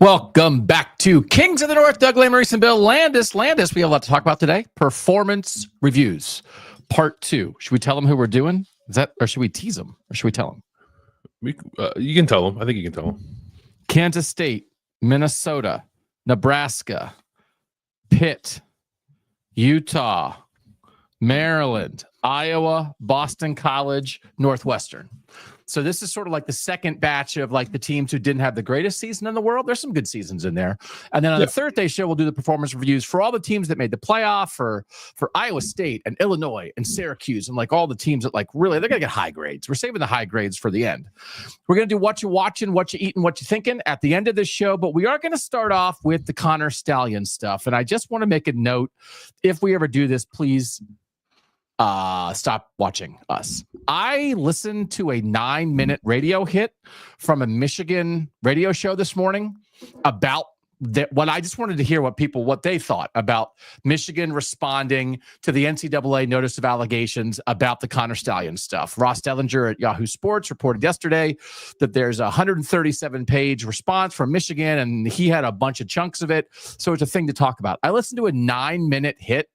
Welcome back to Kings of the North. Doug Lesmerises and Bill Landis. Landis, we have a lot to talk about today. Performance reviews, part 2. Should we tell them who we're doing? Or should we tease them? Or should we tell them? You can tell them. I think you can tell them. Kansas State, Minnesota, Nebraska, Pitt, Utah, Maryland, Iowa, Boston College, Northwestern. So this is sort of like the second batch of like the teams who didn't have the greatest season in the world. There's some good seasons in there. And then on the Thursday show, we'll do the performance reviews for all the teams that made the playoff, for Iowa State and Illinois and Syracuse and like all the teams that like really, they're going to get high grades. We're saving the high grades for the end. We're going to do what you watching, what you eating, what you thinking at the end of this show. But we are going to start off with the Connor Stalions stuff. And I just want to make a note. If we ever do this, please stop watching us. I listened to a 9-minute radio hit from a Michigan radio show this morning about that. What I just wanted to hear what they thought about Michigan responding to the NCAA notice of allegations about the Connor Stalions stuff. Ross Dellinger at Yahoo Sports reported yesterday that there's a 137-page response from Michigan, and he had a bunch of chunks of it. So it's a thing to talk about. I listened to a 9-minute hit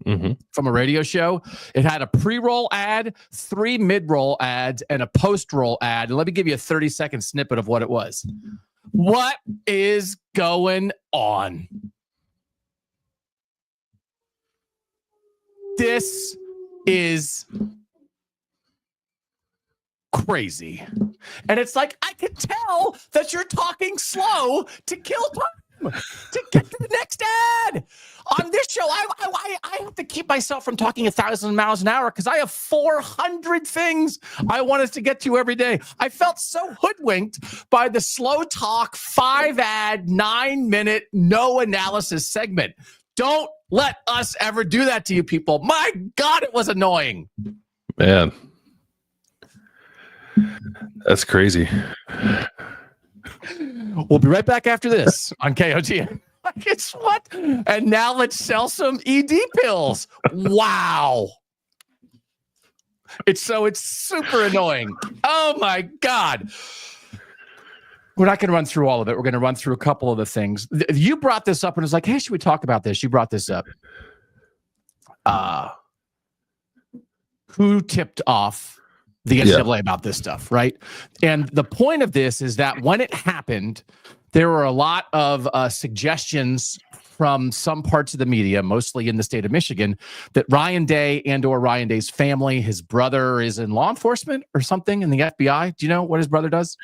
from a radio show. It had a pre-roll ad, 3 mid-roll ads, and a post-roll ad. And let me give you a 30-second snippet of what it was. What is going on? This is crazy. And it's like, I can tell that you're talking slow to kill time. To get to the next ad on this show. I have to keep myself from talking 1,000 miles an hour because I have 400 things I want us to get to every day. I felt so hoodwinked by the slow talk, 5-ad, 9-minute, no analysis segment. Don't let us ever do that to you people. My God, it was annoying. Man, that's crazy. We'll be right back after this on KOTN. Guess what? And now let's sell some ED pills. Wow. It's super annoying. Oh my God. We're not going to run through all of it. We're going to run through a couple of the things. You brought this up and it's like, hey, should we talk about this? You brought this up. Who tipped off the NCAA about this stuff, right? And the point of this is that when it happened, there were a lot of suggestions from some parts of the media, mostly in the state of Michigan, that Ryan Day and/or Ryan Day's family, his brother is in law enforcement or something in the FBI. Do you know what his brother does?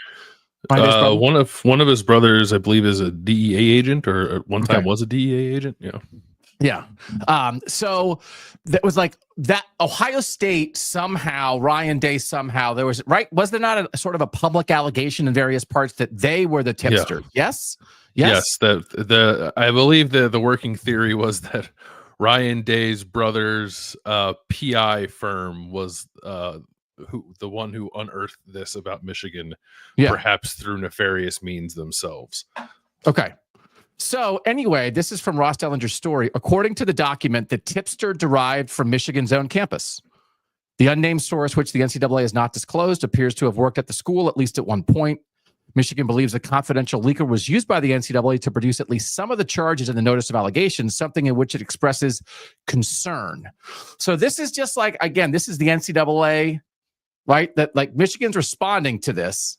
One of his brothers, I believe, is a DEA agent, or at one time was a DEA agent. Yeah. So that was like that Ohio State somehow, Ryan Day somehow, there was, right? Was there not a sort of a public allegation in various parts that they were the tipster? Yeah. Yes. I believe the working theory was that Ryan Day's brother's PI firm was the one who unearthed this about Michigan, perhaps through nefarious means themselves. Okay. So anyway, this is from Ross Dellinger's story. According to the document, the tipster derived from Michigan's own campus. The unnamed source, which the NCAA has not disclosed, appears to have worked at the school at least at one point. Michigan believes a confidential leaker was used by the NCAA to produce at least some of the charges in the notice of allegations, something in which it expresses concern. So this is just like, again, this is the NCAA, right? That like Michigan's responding to this.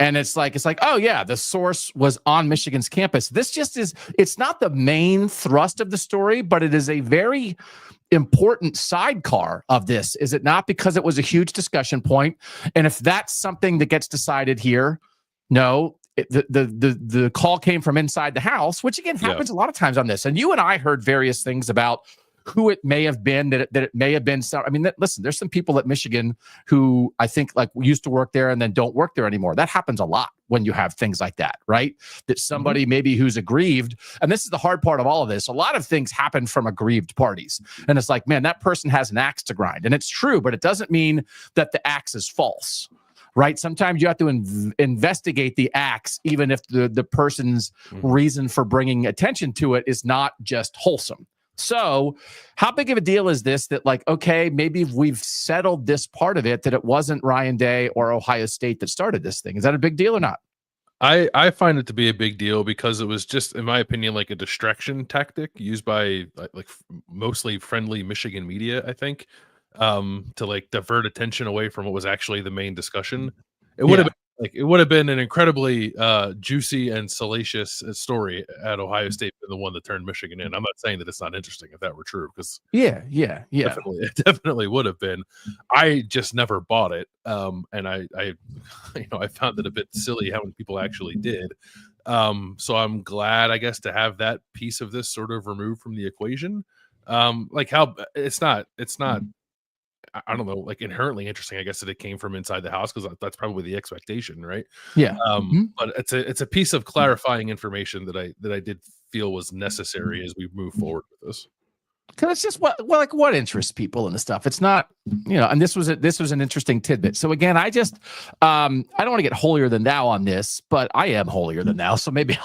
And it's like, oh yeah, the source was on Michigan's campus. This just is, it's not the main thrust of the story, but it is a very important sidecar of this, is it not? Because it was a huge discussion point. And if that's something that gets decided here, no, the call came from inside the house, which again happens a lot of times on this. And you and I heard various things about who it may have been, that it may have been. I mean, listen, there's some people at Michigan who I think like used to work there and then don't work there anymore. That happens a lot when you have things like that, right? That somebody maybe who's aggrieved, and this is the hard part of all of this. A lot of things happen from aggrieved parties. And it's like, man, that person has an axe to grind. And it's true, but it doesn't mean that the axe is false. Right? Sometimes you have to investigate the acts, even if the person's reason for bringing attention to it is not just wholesome. So how big of a deal is this that like, okay, maybe we've settled this part of it, that it wasn't Ryan Day or Ohio State that started this thing? Is that a big deal or not? I find it to be a big deal because it was just, in my opinion, like a distraction tactic used by mostly friendly Michigan media, I think, to like divert attention away from what was actually the main discussion. It would have been it would have been an incredibly juicy and salacious story at Ohio State than the one that turned Michigan in. I'm not saying that it's not interesting if that were true, because it definitely would have been. I just never bought it, and I I found it a bit silly how many people actually did. So I'm glad, I guess, to have that piece of this sort of removed from the equation. Like how it's not I don't know, like inherently interesting, I guess, that it came from inside the house, because that's probably the expectation, right? Yeah. But it's a piece of clarifying information that I did feel was necessary as we move forward with this. Because it's just what interests people in the stuff. It's not, and this was an interesting tidbit. So again, I just I don't want to get holier than thou on this, but I am holier than thou. So maybe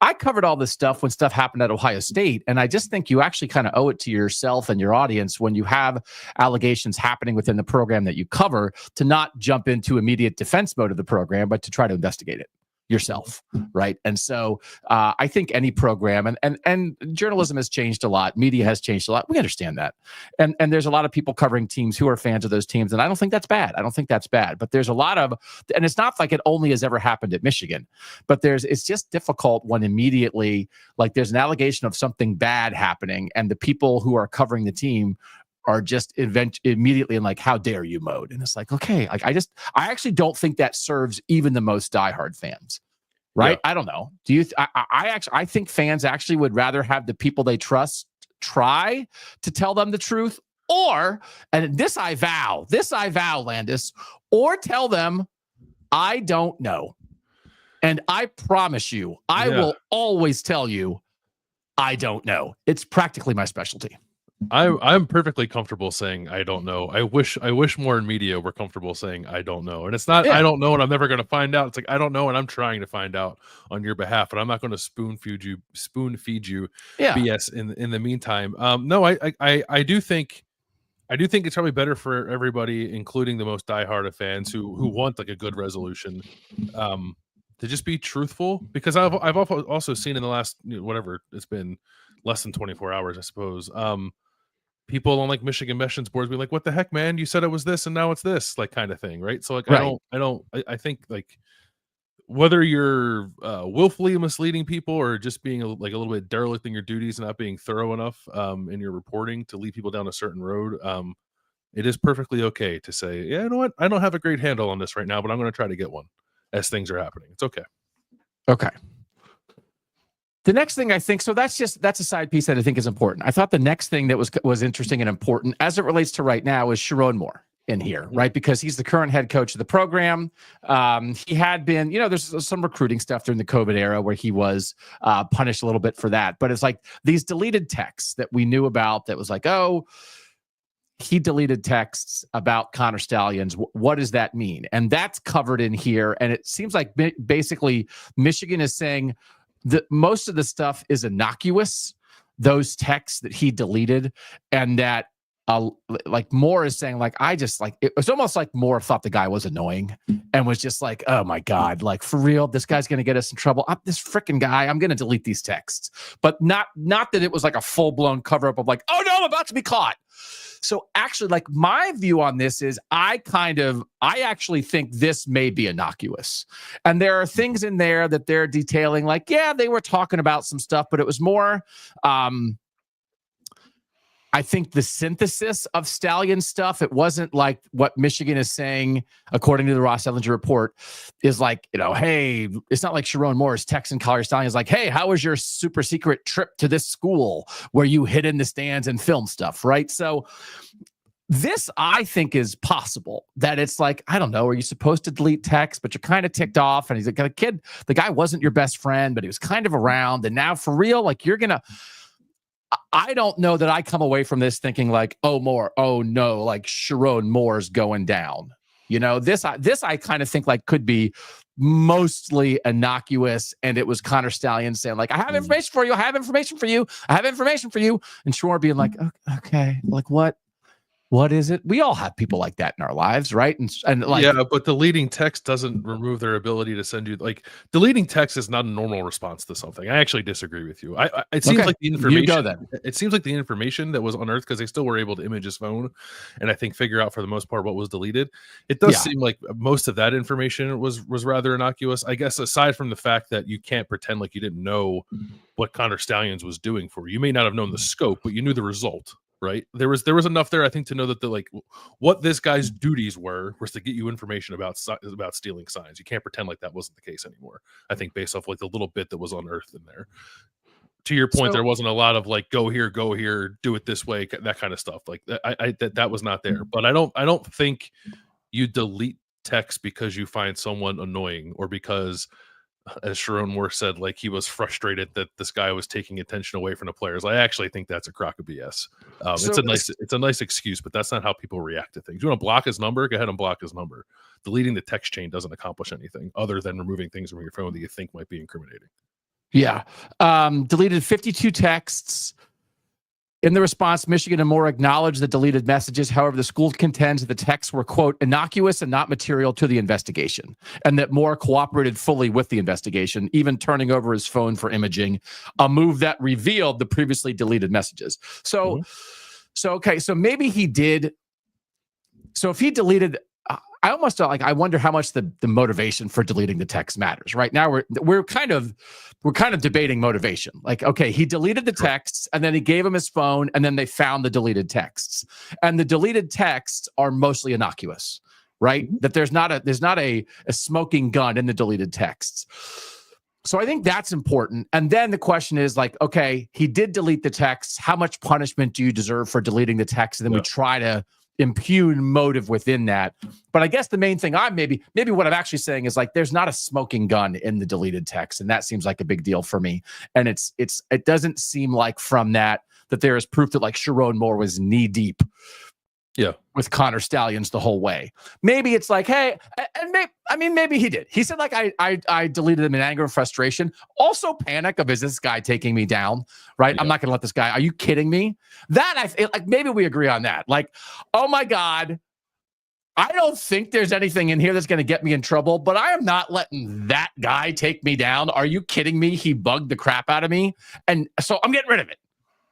I covered all this stuff when stuff happened at Ohio State, and I just think you actually kind of owe it to yourself and your audience when you have allegations happening within the program that you cover to not jump into immediate defense mode of the program, but to try to investigate it yourself, right? And so I think any program and journalism has changed a lot, media has changed a lot. We understand that, and there's a lot of people covering teams who are fans of those teams, and I don't think that's bad. But there's a lot of, and it's not like it only has ever happened at Michigan, but it's just difficult when immediately, like, there's an allegation of something bad happening, and the people who are covering the team are just immediately in like, how dare you mode. And it's like, okay, like I actually don't think that serves even the most diehard fans, right? Yeah. I don't know. Do you, I think fans actually would rather have the people they trust try to tell them the truth, or, and this I vow, Landis, or tell them, I don't know. And I promise you, I will always tell you, I don't know. It's practically my specialty. I'm perfectly comfortable saying I don't know. I wish more in media were comfortable saying I don't know. And it's not I don't know and I'm never going to find out. It's like I don't know and I'm trying to find out on your behalf, but I'm not going to spoon feed you BS in the meantime. No, I do think it's probably better for everybody, including the most diehard of fans who want like a good resolution, to just be truthful, because I've also seen in the last whatever it's been, less than 24 hours, I suppose. People on like Michigan mentions boards be like, what the heck, man? You said it was this and now it's this, like, kind of thing, right? So like, right. I think like whether you're willfully misleading people or just being a little bit derelict in your duties and not being thorough enough in your reporting to lead people down a certain road, it is perfectly okay to say, yeah, you know what? I don't have a great handle on this right now, but I'm going to try to get one as things are happening. It's okay. Okay. The next thing I think, so that's a side piece that I think is important. I thought the next thing that was interesting and important as it relates to right now is Sherrone Moore in here, right? Because he's the current head coach of the program. He had been, there's some recruiting stuff during the COVID era where he was punished a little bit for that. But it's like these deleted texts that we knew about that was like, oh, he deleted texts about Connor Stalions. What does that mean? And that's covered in here. And it seems like basically Michigan is saying, most of the stuff is innocuous, those texts that he deleted, and that like Moore is saying, like, it was almost like Moore thought the guy was annoying and was just like, oh my God, like, for real, this guy's going to get us in trouble. This freaking guy, I'm going to delete these texts. But not that it was like a full blown cover up of like, oh no, I'm about to be caught. So actually, like, my view on this is I actually think this may be innocuous. And there are things in there that they're detailing, like, yeah, they were talking about some stuff, but it was more, I think the synthesis of Stallion stuff, it wasn't like what Michigan is saying, according to the Ross Ellinger report, is like, hey, it's not like Sherrone Moore is texting Connor Stalions like, hey, how was your super secret trip to this school where you hid in the stands and film stuff, right? So this, I think, is possible that it's like, I don't know, are you supposed to delete text, but you're kind of ticked off, and he's like, the guy wasn't your best friend, but he was kind of around, and now for real, like, you're going to, I don't know that I come away from this thinking like, oh, Moore, oh no, like Sherrone Moore's going down. This I kind of think like could be mostly innocuous, and it was Connor Stalions saying like, I have information for you, I have information for you, I have information for you, and Sherrone being like, okay, like what what is it? We all have people like that in our lives, right? And like, yeah, but deleting text doesn't remove their ability to send you, like, deleting text is not a normal response to something. I actually disagree with you. It seems Okay, like the you information, go then. it seems like the information that was unearthed, because they still were able to image his phone and I think figure out for the most part what was deleted. It does Yeah. seem like most of that information was rather innocuous, I guess, aside from the fact that you can't pretend like you didn't know what Connor Stalions was doing for you. You may not have known the scope, but you knew the result. Right, there was enough there, I think, to know that what this guy's duties were was to get you information about stealing signs. You can't pretend like that wasn't the case anymore. I think based off like the little bit that was unearthed in there. To your point, So- there wasn't a lot of like go here, do it this way, that kind of stuff. Like that was not there. But I don't think you delete text because you find someone annoying, or because, as Sherrone Moore said, like he was frustrated that this guy was taking attention away from the players. I actually think that's a crock of BS. It's a nice excuse, but that's not how people react to things. You want to block his number? Go ahead and block his number. Deleting the text chain doesn't accomplish anything other than removing things from your phone that you think might be incriminating. Yeah. Deleted 52 texts. In the response, Michigan and Moore acknowledged the deleted messages. However, the school contends that the texts were, quote, innocuous and not material to the investigation, and that Moore cooperated fully with the investigation, even turning over his phone for imaging, a move that revealed the previously deleted messages. So maybe he did. So if he deleted, I almost like, I wonder how much the motivation for deleting the text matters. Right now, we're kind of debating motivation. Like, okay, he deleted the texts, and then he gave him his phone, and then they found the deleted texts, and the deleted texts are mostly innocuous, right? That there's not a smoking gun in the deleted texts. So I think that's important. And then the question is like, okay, he did delete the texts. How much punishment do you deserve for deleting the text? And then we try to impugn motive within that. But I guess the main thing maybe what I'm actually saying is like, there's not a smoking gun in the deleted text. And that seems like a big deal for me. And it doesn't seem like from that there is proof that like Sherrone Moore was knee deep with Connor Stalions the whole way. Maybe it's like, hey, and maybe he did. He said like, I deleted him in anger and frustration. Also panic of, is this guy taking me down? Right. Yeah. I'm not going to let this guy. Are you kidding me? That I feel like maybe we agree on that. Like, oh my God, I don't think there's anything in here that's going to get me in trouble, but I am not letting that guy take me down. Are you kidding me? He bugged the crap out of me. And so I'm getting rid of it.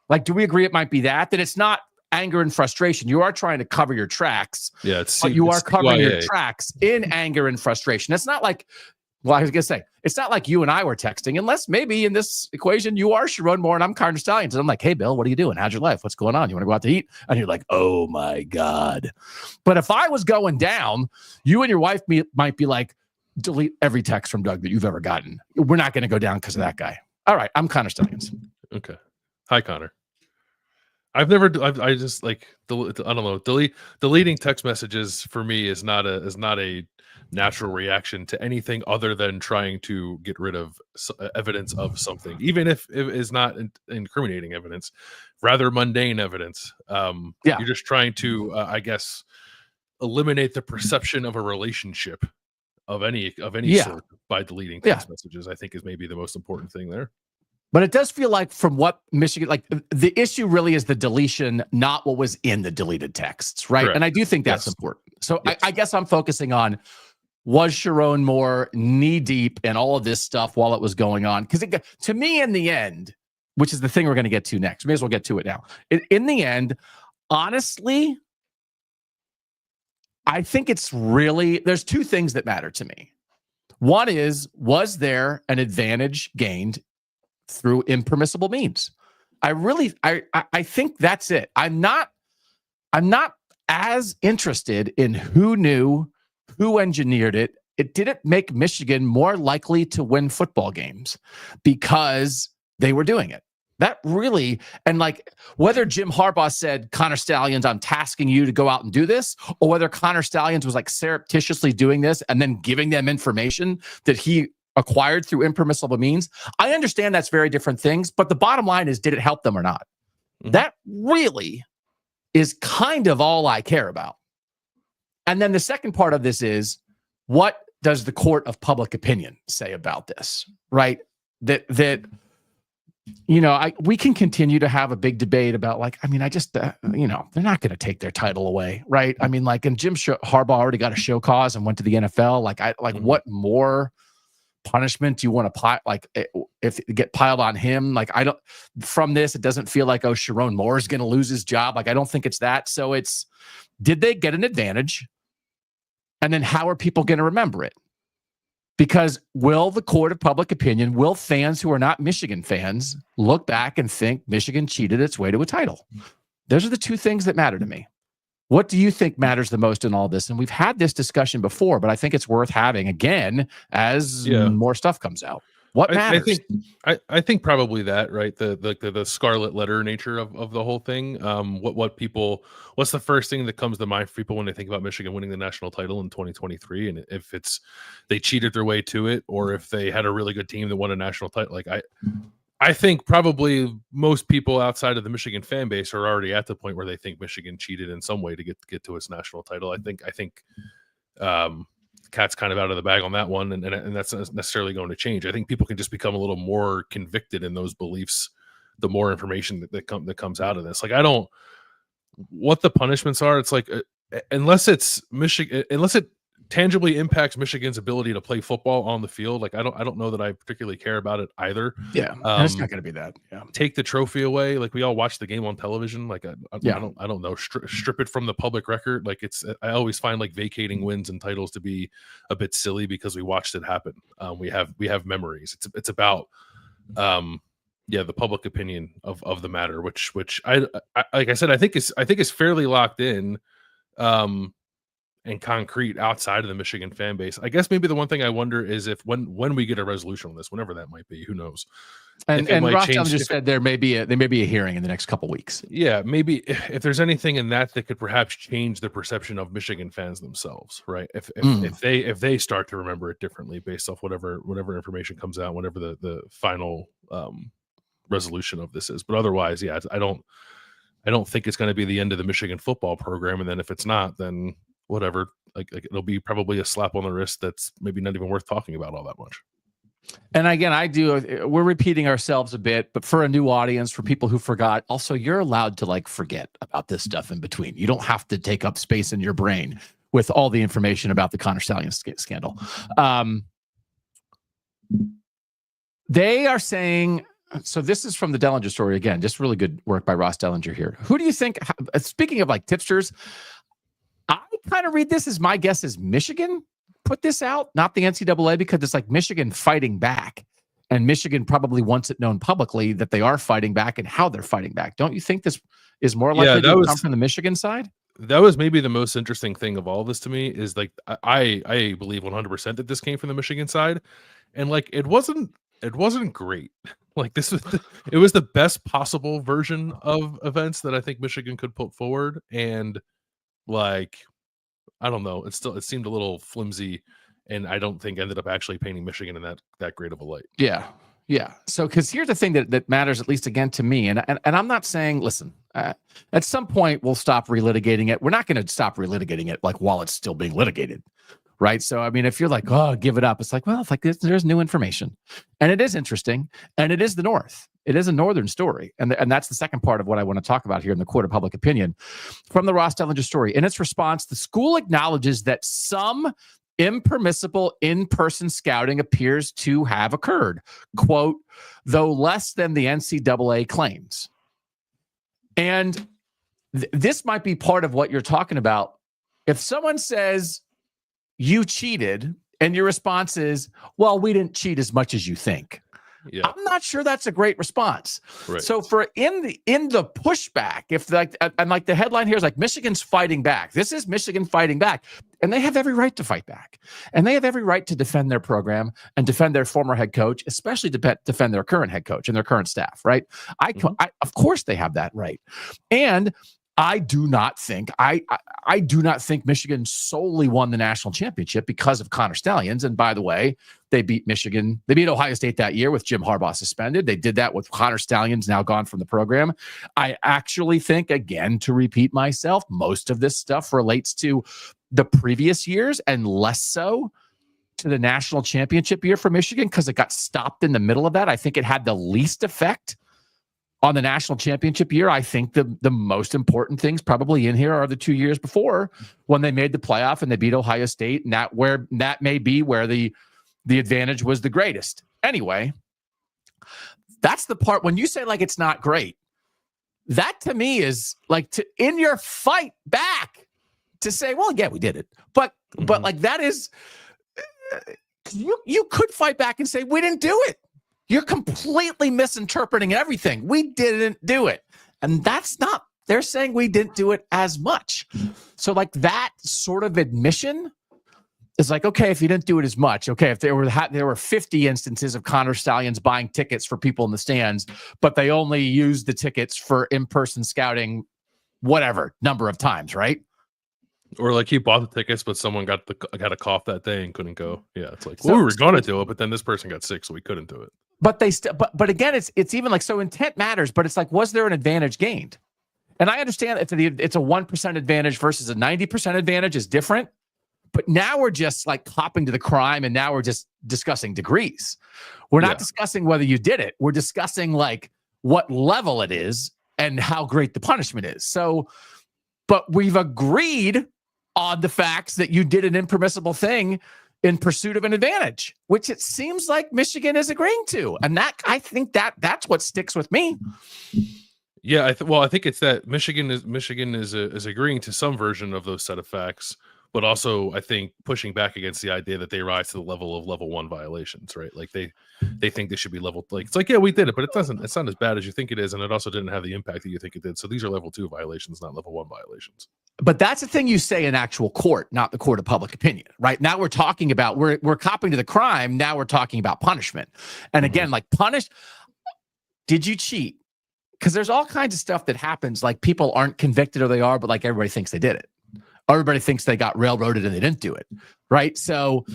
Like, do we agree it might be that it's not anger and frustration? You are trying to cover your tracks. Yeah, but you are covering your tracks in anger and frustration. It's not like, well, I was gonna say, it's not like you and I were texting, unless maybe in this equation you are Sherrone Moore and I'm Connor Stalions. And I'm like, hey, Bill, what are you doing? How's your life? What's going on? You want to go out to eat? And you're like, oh my God. But if I was going down, you and your wife might be like, delete every text from Doug that you've ever gotten. We're not going to go down because of that guy. All right, I'm Connor Stalions. Okay. Hi, Connor. I just like, I don't know. Deleting text messages for me is not a natural reaction to anything other than trying to get rid of evidence of something, even if it is not incriminating evidence, rather mundane evidence. You're just trying to, I guess, eliminate the perception of a relationship of any sort by deleting text messages. I think is maybe the most important thing there. But it does feel like from what Michigan, like the issue really is the deletion, not what was in the deleted texts, right? Correct. And I do think that's important. So I guess I'm focusing on, was Sherrone Moore knee deep in all of this stuff while it was going on? Because to me, in the end, which is the thing we're going to get to next, may as well get to it now. In the end, honestly, I think it's really, there's two things that matter to me. One is, was there an advantage gained through impermissible means? I think that's it. I'm not as interested in who knew, who engineered it. It didn't make Michigan more likely to win football games because they were doing it. That really, and like whether Jim Harbaugh said, Connor Stalions, I'm tasking you to go out and do this, or whether Connor Stalions was like surreptitiously doing this and then giving them information that he acquired through impermissible means. I understand that's very different things, but the bottom line is, did it help them or not? Mm-hmm. That really is kind of all I care about. And then the second part of this is, what does the court of public opinion say about this, right? That we can continue to have a big debate about I just, they're not going to take their title away, right? I mean, and Jim Harbaugh already got a show cause and went to the NFL. What more punishment do you want to if it get piled on him? From this, it doesn't feel like, Sherrone Moore is going to lose his job. I don't think it's that. So did they get an advantage? And then how are people going to remember it? Because will the court of public opinion, will fans who are not Michigan fans look back and think Michigan cheated its way to a title? Those are the two things that matter to me. What do you think matters the most in all this? And we've had this discussion before, but I think it's worth having again as more stuff comes out. What matters? I think probably that, right? The scarlet letter nature of the whole thing. What's the first thing that comes to mind for people when they think about Michigan winning the national title in 2023? And if it's they cheated their way to it, or if they had a really good team that won a national title, I think probably most people outside of the Michigan fan base are already at the point where they think Michigan cheated in some way to get to its national title. I think cat's kind of out of the bag on that one, and that's not necessarily going to change. I think people can just become a little more convicted in those beliefs the more information that comes out of this. I don't what the punishments are. It's unless it's Michigan, unless it tangibly impacts Michigan's ability to play football on the field. I don't know that I particularly care about it either. Yeah, it's not going to be that. Yeah, take the trophy away. We all watch the game on television. I don't know. Strip it from the public record. I always find vacating wins and titles to be a bit silly because we watched it happen. We have memories. It's about the public opinion of the matter, which I like I said, I think is fairly locked in. And concrete outside of the Michigan fan base. I guess maybe the one thing I wonder is if when we get a resolution on this, whenever that might be, who knows? And Ross just said there may be a hearing in the next couple weeks. Yeah, maybe if there's anything in that could perhaps change the perception of Michigan fans themselves, right? If they start to remember it differently based off whatever information comes out, whatever the final resolution of this is. But otherwise, yeah, I don't think it's going to be the end of the Michigan football program. And then if it's not, then whatever, it'll be probably a slap on the wrist that's maybe not even worth talking about all that much. And again, we're repeating ourselves a bit, but for a new audience, for people who forgot, also you're allowed to forget about this stuff in between. You don't have to take up space in your brain with all the information about the Connor Stalions scandal. They are saying, so this is from the Dellinger story again, just really good work by Ross Dellinger here. Who do you think, speaking of tipsters, I kind of read this as my guess is Michigan put this out, not the NCAA, because it's Michigan fighting back, and Michigan probably wants it known publicly that they are fighting back and how they're fighting back. Don't you think this is more likely to come from the Michigan side? That was maybe the most interesting thing of all of this to me is I believe 100% that this came from the Michigan side, and it wasn't great. It was the best possible version of events that I think Michigan could put forward, and I don't know. It seemed a little flimsy, and I don't think ended up actually painting Michigan in that great of a light. Yeah. So, because here's the thing that matters, at least again to me, and I'm not saying, listen, at some point we'll stop relitigating it. We're not going to stop relitigating it while it's still being litigated, right? So, I mean, if you're give it up, it's there's new information, and it is interesting, and it is the North. It is a Northern story. And that's the second part of what I want to talk about here in the court of public opinion. From the Ross Dellinger story, in its response, the school acknowledges that some impermissible in-person scouting appears to have occurred, quote, though less than the NCAA claims. And this might be part of what you're talking about. If someone says you cheated and your response is, well, we didn't cheat as much as you think. Yeah. I'm not sure that's a great response. Right. So for in the pushback, if the headline here is Michigan's fighting back. This is Michigan fighting back, and they have every right to fight back, and they have every right to defend their program and defend their former head coach, especially to defend their current head coach and their current staff. Right? Of course they have that right, and I do not think Michigan solely won the national championship because of Connor Stalions. And by the way, they beat Ohio State that year with Jim Harbaugh suspended. They did that with Connor Stalions now gone from the program. I actually think, again, to repeat myself, most of this stuff relates to the previous years and less so to the national championship year for Michigan because it got stopped in the middle of that. I think it had the least effect on the national championship year. I think the most important things probably in here are the 2 years before when they made the playoff and they beat Ohio State, and that may be where the advantage was the greatest. Anyway, that's the part when you say like it's not great. That to me is like in your fight back to say, well, yeah, we did it, but like that is you could fight back and say we didn't do it. You're completely misinterpreting everything. We didn't do it. And that's not, they're saying we didn't do it as much. So like that sort of admission is like, okay, if you didn't do it as much, okay, if there were 50 instances of Connor Stalions buying tickets for people in the stands, but they only used the tickets for in-person scouting, whatever number of times, right? Or like he bought the tickets, but someone got a cough that day and couldn't go. Yeah, it's like, well, we were going to do it, but then this person got sick, so we couldn't do it. But but again, it's even like, so intent matters, but it's like, was there an advantage gained? And I understand it's a 1% advantage versus a 90% advantage is different. But now we're just like copping to the crime, and now we're just discussing degrees. We're not discussing whether you did it. We're discussing like what level it is and how great the punishment is. So, but we've agreed on the facts that you did an impermissible thing in pursuit of an advantage, which it seems like Michigan is agreeing to. And that, I think that's what sticks with me. Yeah, I think it's that Michigan is agreeing to some version of those set of facts, but also I think pushing back against the idea that they rise to the level of level 1 violations, right? Like they think they should be level, like it's like, yeah, we did it, but it's not as bad as you think it is, and it also didn't have the impact that you think it did. So these are level 2 violations, not level 1 violations. But that's the thing you say in actual court, not the court of public opinion, right? Now we're talking about, we're copping to the crime. Now we're talking about punishment. And again, like did you cheat? Because there's all kinds of stuff that happens. Like people aren't convicted or they are, but like everybody thinks they did it. Everybody thinks they got railroaded and they didn't do it. Right. So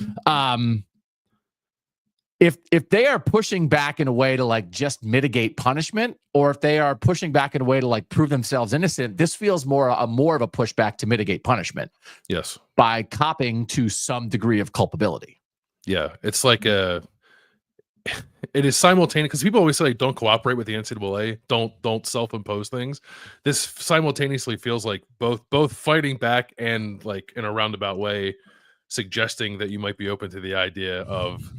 if they are pushing back in a way to like just mitigate punishment, or if they are pushing back in a way to like prove themselves innocent, this feels more of a pushback to mitigate punishment. Yes. By copping to some degree of culpability. Yeah. It's like it is simultaneous, because people always say like, don't cooperate with the NCAA, don't self-impose things. This simultaneously feels like both fighting back and like in a roundabout way suggesting that you might be open to the idea of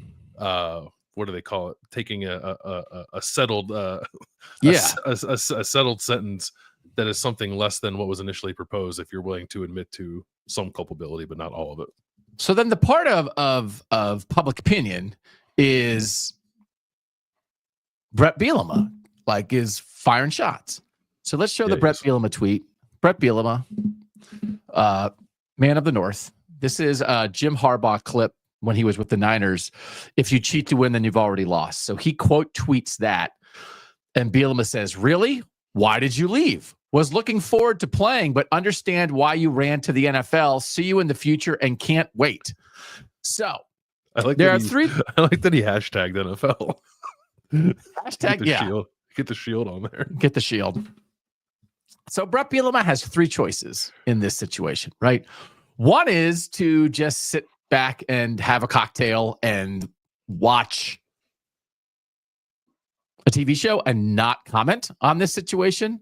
what do they call it? Taking a settled a settled sentence that is something less than what was initially proposed, if you're willing to admit to some culpability, but not all of it. So then the part of public opinion is Brett Bielema, like, is firing shots. So let's show the Brett Bielema tweet. Brett Bielema, man of the North. This is a Jim Harbaugh clip when he was with the Niners. If you cheat to win, then you've already lost. So he quote tweets that. And Bielema says, really? Why did you leave? Was looking forward to playing, but understand why you ran to the NFL. See you in the future and can't wait. So I like there are three. I like that he hashtagged NFL. Hashtag, yeah. Get the shield on there. Get the shield. So Brett Bielema has three choices in this situation, right? One is to just sit back and have a cocktail and watch a TV show and not comment on this situation.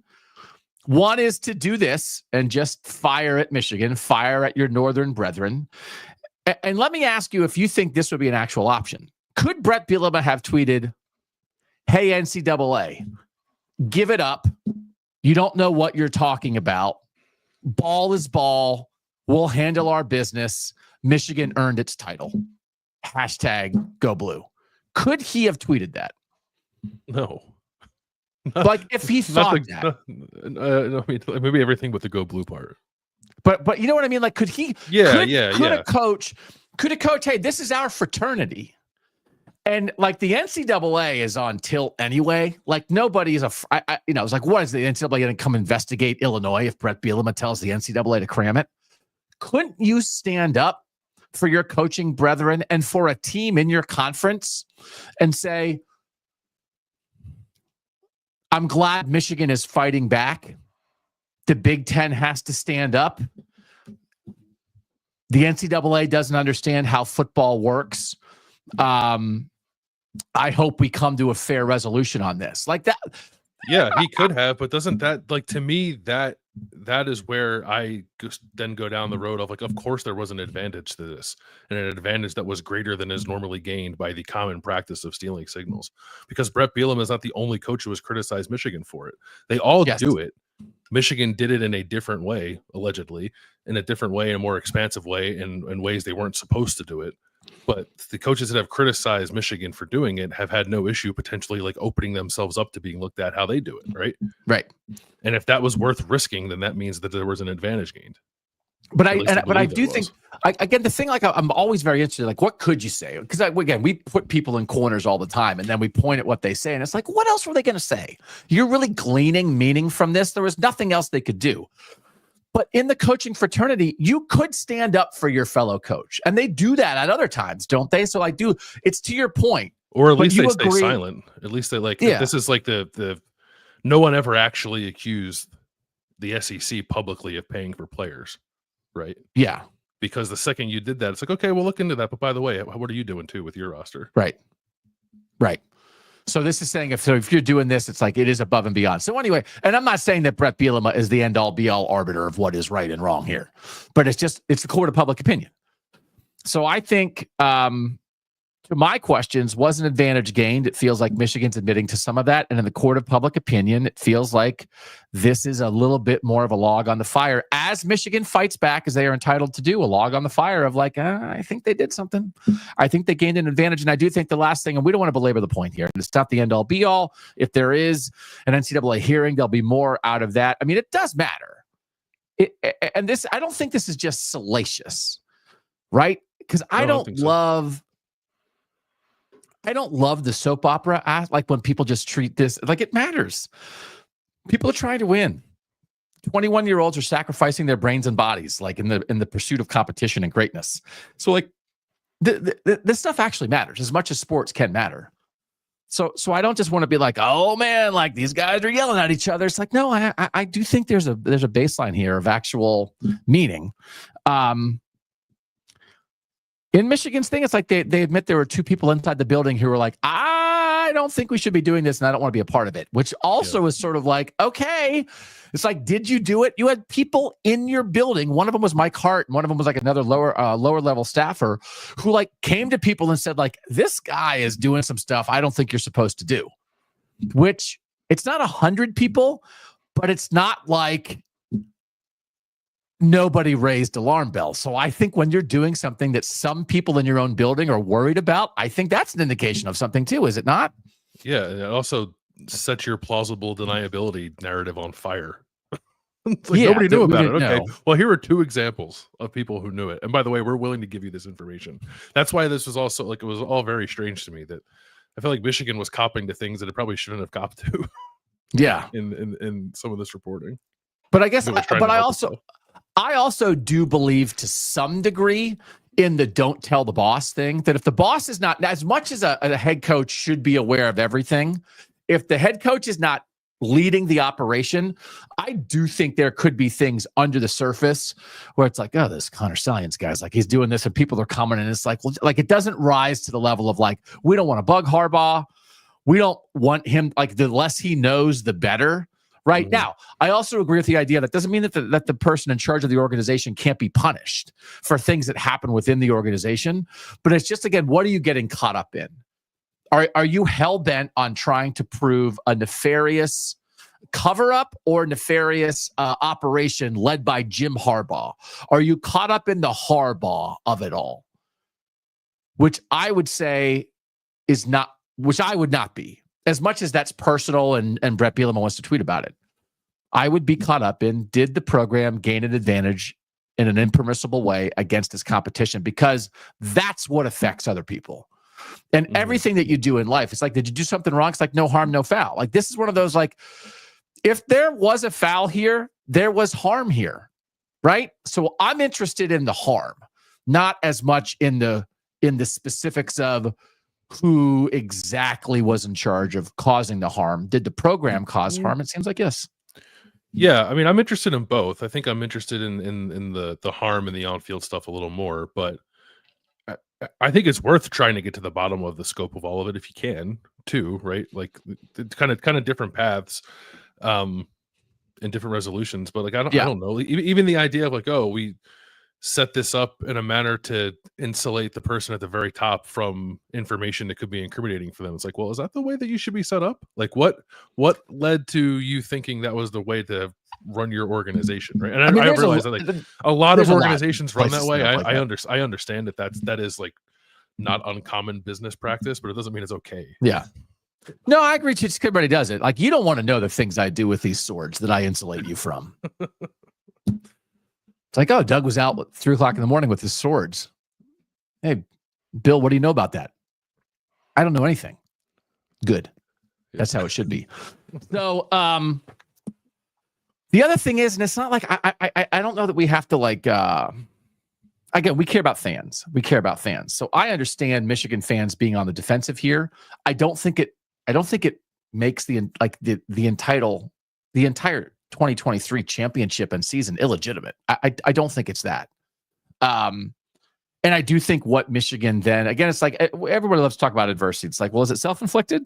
One is to do this and just fire at Michigan, fire at your northern brethren. And let me ask you if you think this would be an actual option. Could Brett Bielema have tweeted, hey, NCAA, give it up. You don't know what you're talking about. Ball is ball. We'll handle our business. Michigan earned its title. Hashtag go blue. Could he have tweeted that? No. Like if he thought that. I mean, maybe everything but the go blue part. But you know what I mean? Like, could he? Could a coach, hey, this is our fraternity. And like the NCAA is on tilt anyway. Like nobody's it's like, what is the NCAA going to come investigate Illinois if Brett Bielema tells the NCAA to cram it? Couldn't you stand up for your coaching brethren and for a team in your conference and say, I'm glad Michigan is fighting back. The Big Ten has to stand up. The NCAA doesn't understand how football works. I hope we come to a fair resolution on this. Like that. Yeah, he could have, but doesn't that, like, to me, that is where I then go down the road of, like, of course there was an advantage to this, and an advantage that was greater than is normally gained by the common practice of stealing signals. Because Brett Bielema is not the only coach who has criticized Michigan for it. They all do it. Michigan did it in a different way, allegedly, in a different way, in a more expansive way, in ways they weren't supposed to do it. But the coaches that have criticized Michigan for doing it have had no issue potentially like opening themselves up to being looked at how they do it, right? Right. And if that was worth risking, then that means that there was an advantage gained. But I do think, again, the thing, like, I'm always very interested, like, what could you say? Because, again, we put people in corners all the time, and then we point at what they say, and it's like, what else were they going to say? You're really gleaning meaning from this? There was nothing else they could do. But in the coaching fraternity, you could stand up for your fellow coach. And they do that at other times, don't they? So I do. It's to your point. Or at least they stay silent. At least they this is like the no one ever actually accused the SEC publicly of paying for players, right? Yeah. Because the second you did that, it's like, okay, we'll look into that. But by the way, what are you doing too with your roster? Right. Right. So this is saying if you're doing this, it's like it is above and beyond. So anyway, and I'm not saying that Brett Bielema is the end all be all arbiter of what is right and wrong here, but it's the court of public opinion. So I think to my questions, was an advantage gained? It feels like Michigan's admitting to some of that. And in the court of public opinion, it feels like this is a little bit more of a log on the fire as Michigan fights back, as they are entitled to do, a log on the fire of like, I think they did something. I think they gained an advantage. And I do think the last thing, and we don't want to belabor the point here, it's not the end all be all. If there is an NCAA hearing, there'll be more out of that. I mean, it does matter. I don't think this is just salacious, right? Because I don't love the soap opera act, like when people just treat this like it matters. People are trying to win. 21-year-olds are sacrificing their brains and bodies, like in the pursuit of competition and greatness. So, like, this stuff actually matters as much as sports can matter. So I don't just want to be like, oh man, like these guys are yelling at each other. It's like, no, I do think there's a baseline here of actual meaning. In Michigan's thing, it's like they admit there were two people inside the building who were like, I don't think we should be doing this, and I don't want to be a part of it, which also is sort of like, okay. It's like, did you do it? You had people in your building. One of them was Mike Hart, and one of them was like another lower level staffer who like came to people and said, like, this guy is doing some stuff I don't think you're supposed to do. Which, it's not 100 people, but it's not like nobody raised alarm bells. So I think when you're doing something that some people in your own building are worried about, I think that's an indication of something too, is it not? Yeah, and it also sets your plausible deniability narrative on fire. Nobody knew about it. Okay, well, here are two examples of people who knew it. And by the way, we're willing to give you this information. That's why this was also like, it was all very strange to me that I feel like Michigan was copping to things that it probably shouldn't have copped to. Yeah, in some of this reporting. But I guess, I also do believe to some degree in the don't tell the boss thing, that if the boss is not, as much as a head coach should be aware of everything, if the head coach is not leading the operation, I do think there could be things under the surface where it's like, oh, this Connor Stalions guy's like, he's doing this and people are coming and it's like, well, like it doesn't rise to the level of like, we don't want to bug Harbaugh. We don't want him, like the less he knows, the better. Right now, I also agree with the idea that doesn't mean that the person in charge of the organization can't be punished for things that happen within the organization. But it's just, again, what are you getting caught up in? Are you hell-bent on trying to prove a nefarious cover-up or nefarious operation led by Jim Harbaugh? Are you caught up in the Harbaugh of it all? Which I would say is not, which I would not be. As much as that's personal and Brett Bielema wants to tweet about it, I would be caught up in, did the program gain an advantage in an impermissible way against its competition? Because that's what affects other people. And everything that you do in life, it's like, did you do something wrong? It's like, no harm, no foul. Like, this is one of those, like, if there was a foul here, there was harm here, right? So I'm interested in the harm, not as much in the specifics of who exactly was in charge of causing the harm. Did the program cause harm? It seems like yes. Yeah, I mean, I'm interested in both. I think I'm interested in the harm and the on-field stuff a little more, but I think it's worth trying to get to the bottom of the scope of all of it if you can, too, right? Like it's kind of different paths, and different resolutions. But like I don't know. Even the idea of like, oh, we set this up in a manner to insulate the person at the very top from information that could be incriminating for them. It's like, well, is that the way that you should be set up? Like what led to you thinking that was the way to run your organization, right? And I realize that like a lot of organizations run that way. I understand that is like not uncommon business practice, but it doesn't mean it's okay. Yeah. No, I agree. Just everybody does it. Like, you don't want to know the things I do with these swords that I insulate you from. It's like, oh, Doug was out at 3:00 in the morning with his swords. Hey, Bill, what do you know about that? I don't know anything. Good. That's how it should be. So, the other thing is, and it's not like I don't know that we have to like. Again, we care about fans. We care about fans. So I understand Michigan fans being on the defensive here. I don't think it makes the entire 2023 championship and season illegitimate. I don't think it's that. And I do think what Michigan then, again, it's like everybody loves to talk about adversity. It's like, well, is it self-inflicted?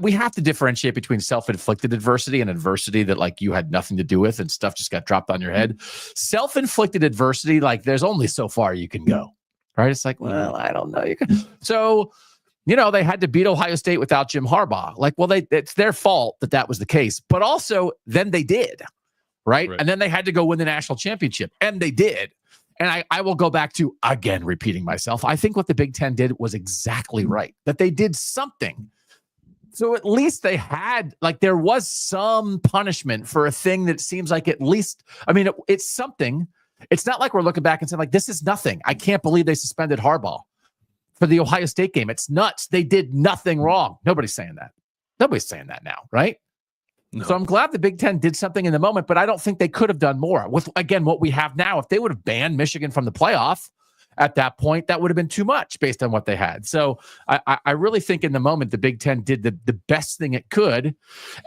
We have to differentiate between self-inflicted adversity and adversity that like you had nothing to do with and stuff just got dropped on your head. Self-inflicted adversity, like there's only so far you can go, right? It's like, well, I don't know. So, they had to beat Ohio State without Jim Harbaugh. Like, well, it's their fault that was the case, but also then they did, right? And then they had to go win the national championship, and they did. And I will go back to, again, repeating myself, I think what the Big Ten did was exactly right, that they did something. So at least they had, like, there was some punishment for a thing that seems like at least, I mean, it's something. It's not like we're looking back and saying, like, this is nothing. I can't believe they suspended Harbaugh for the Ohio State game. It's nuts. They did nothing wrong. Nobody's saying that. Nobody's saying that now, right? No. So I'm glad the Big Ten did something in the moment, but I don't think they could have done more. With, again, what we have now, if they would have banned Michigan from the playoff at that point, that would have been too much based on what they had. So I really think in the moment, the Big Ten did the best thing it could.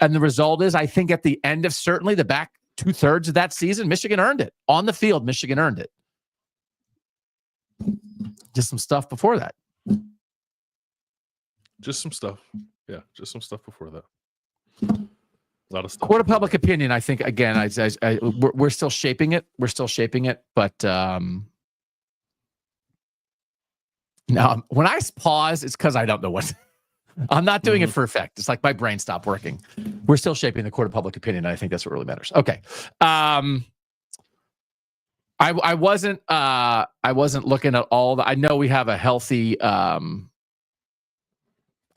And the result is, I think at the end of certainly the back 2/3 of that season, Michigan earned it. On the field, Michigan earned it. Just some stuff before that. Just some stuff. Yeah, just some stuff before that. A lot of stuff. Court of public opinion, I think, again, we're still shaping it. We're still shaping it. But now, when I pause, it's because I don't know what. I'm not doing it for effect. It's like my brain stopped working. We're still shaping the court of public opinion. And I think that's what really matters. Okay. I wasn't looking at all the, I know we have a healthy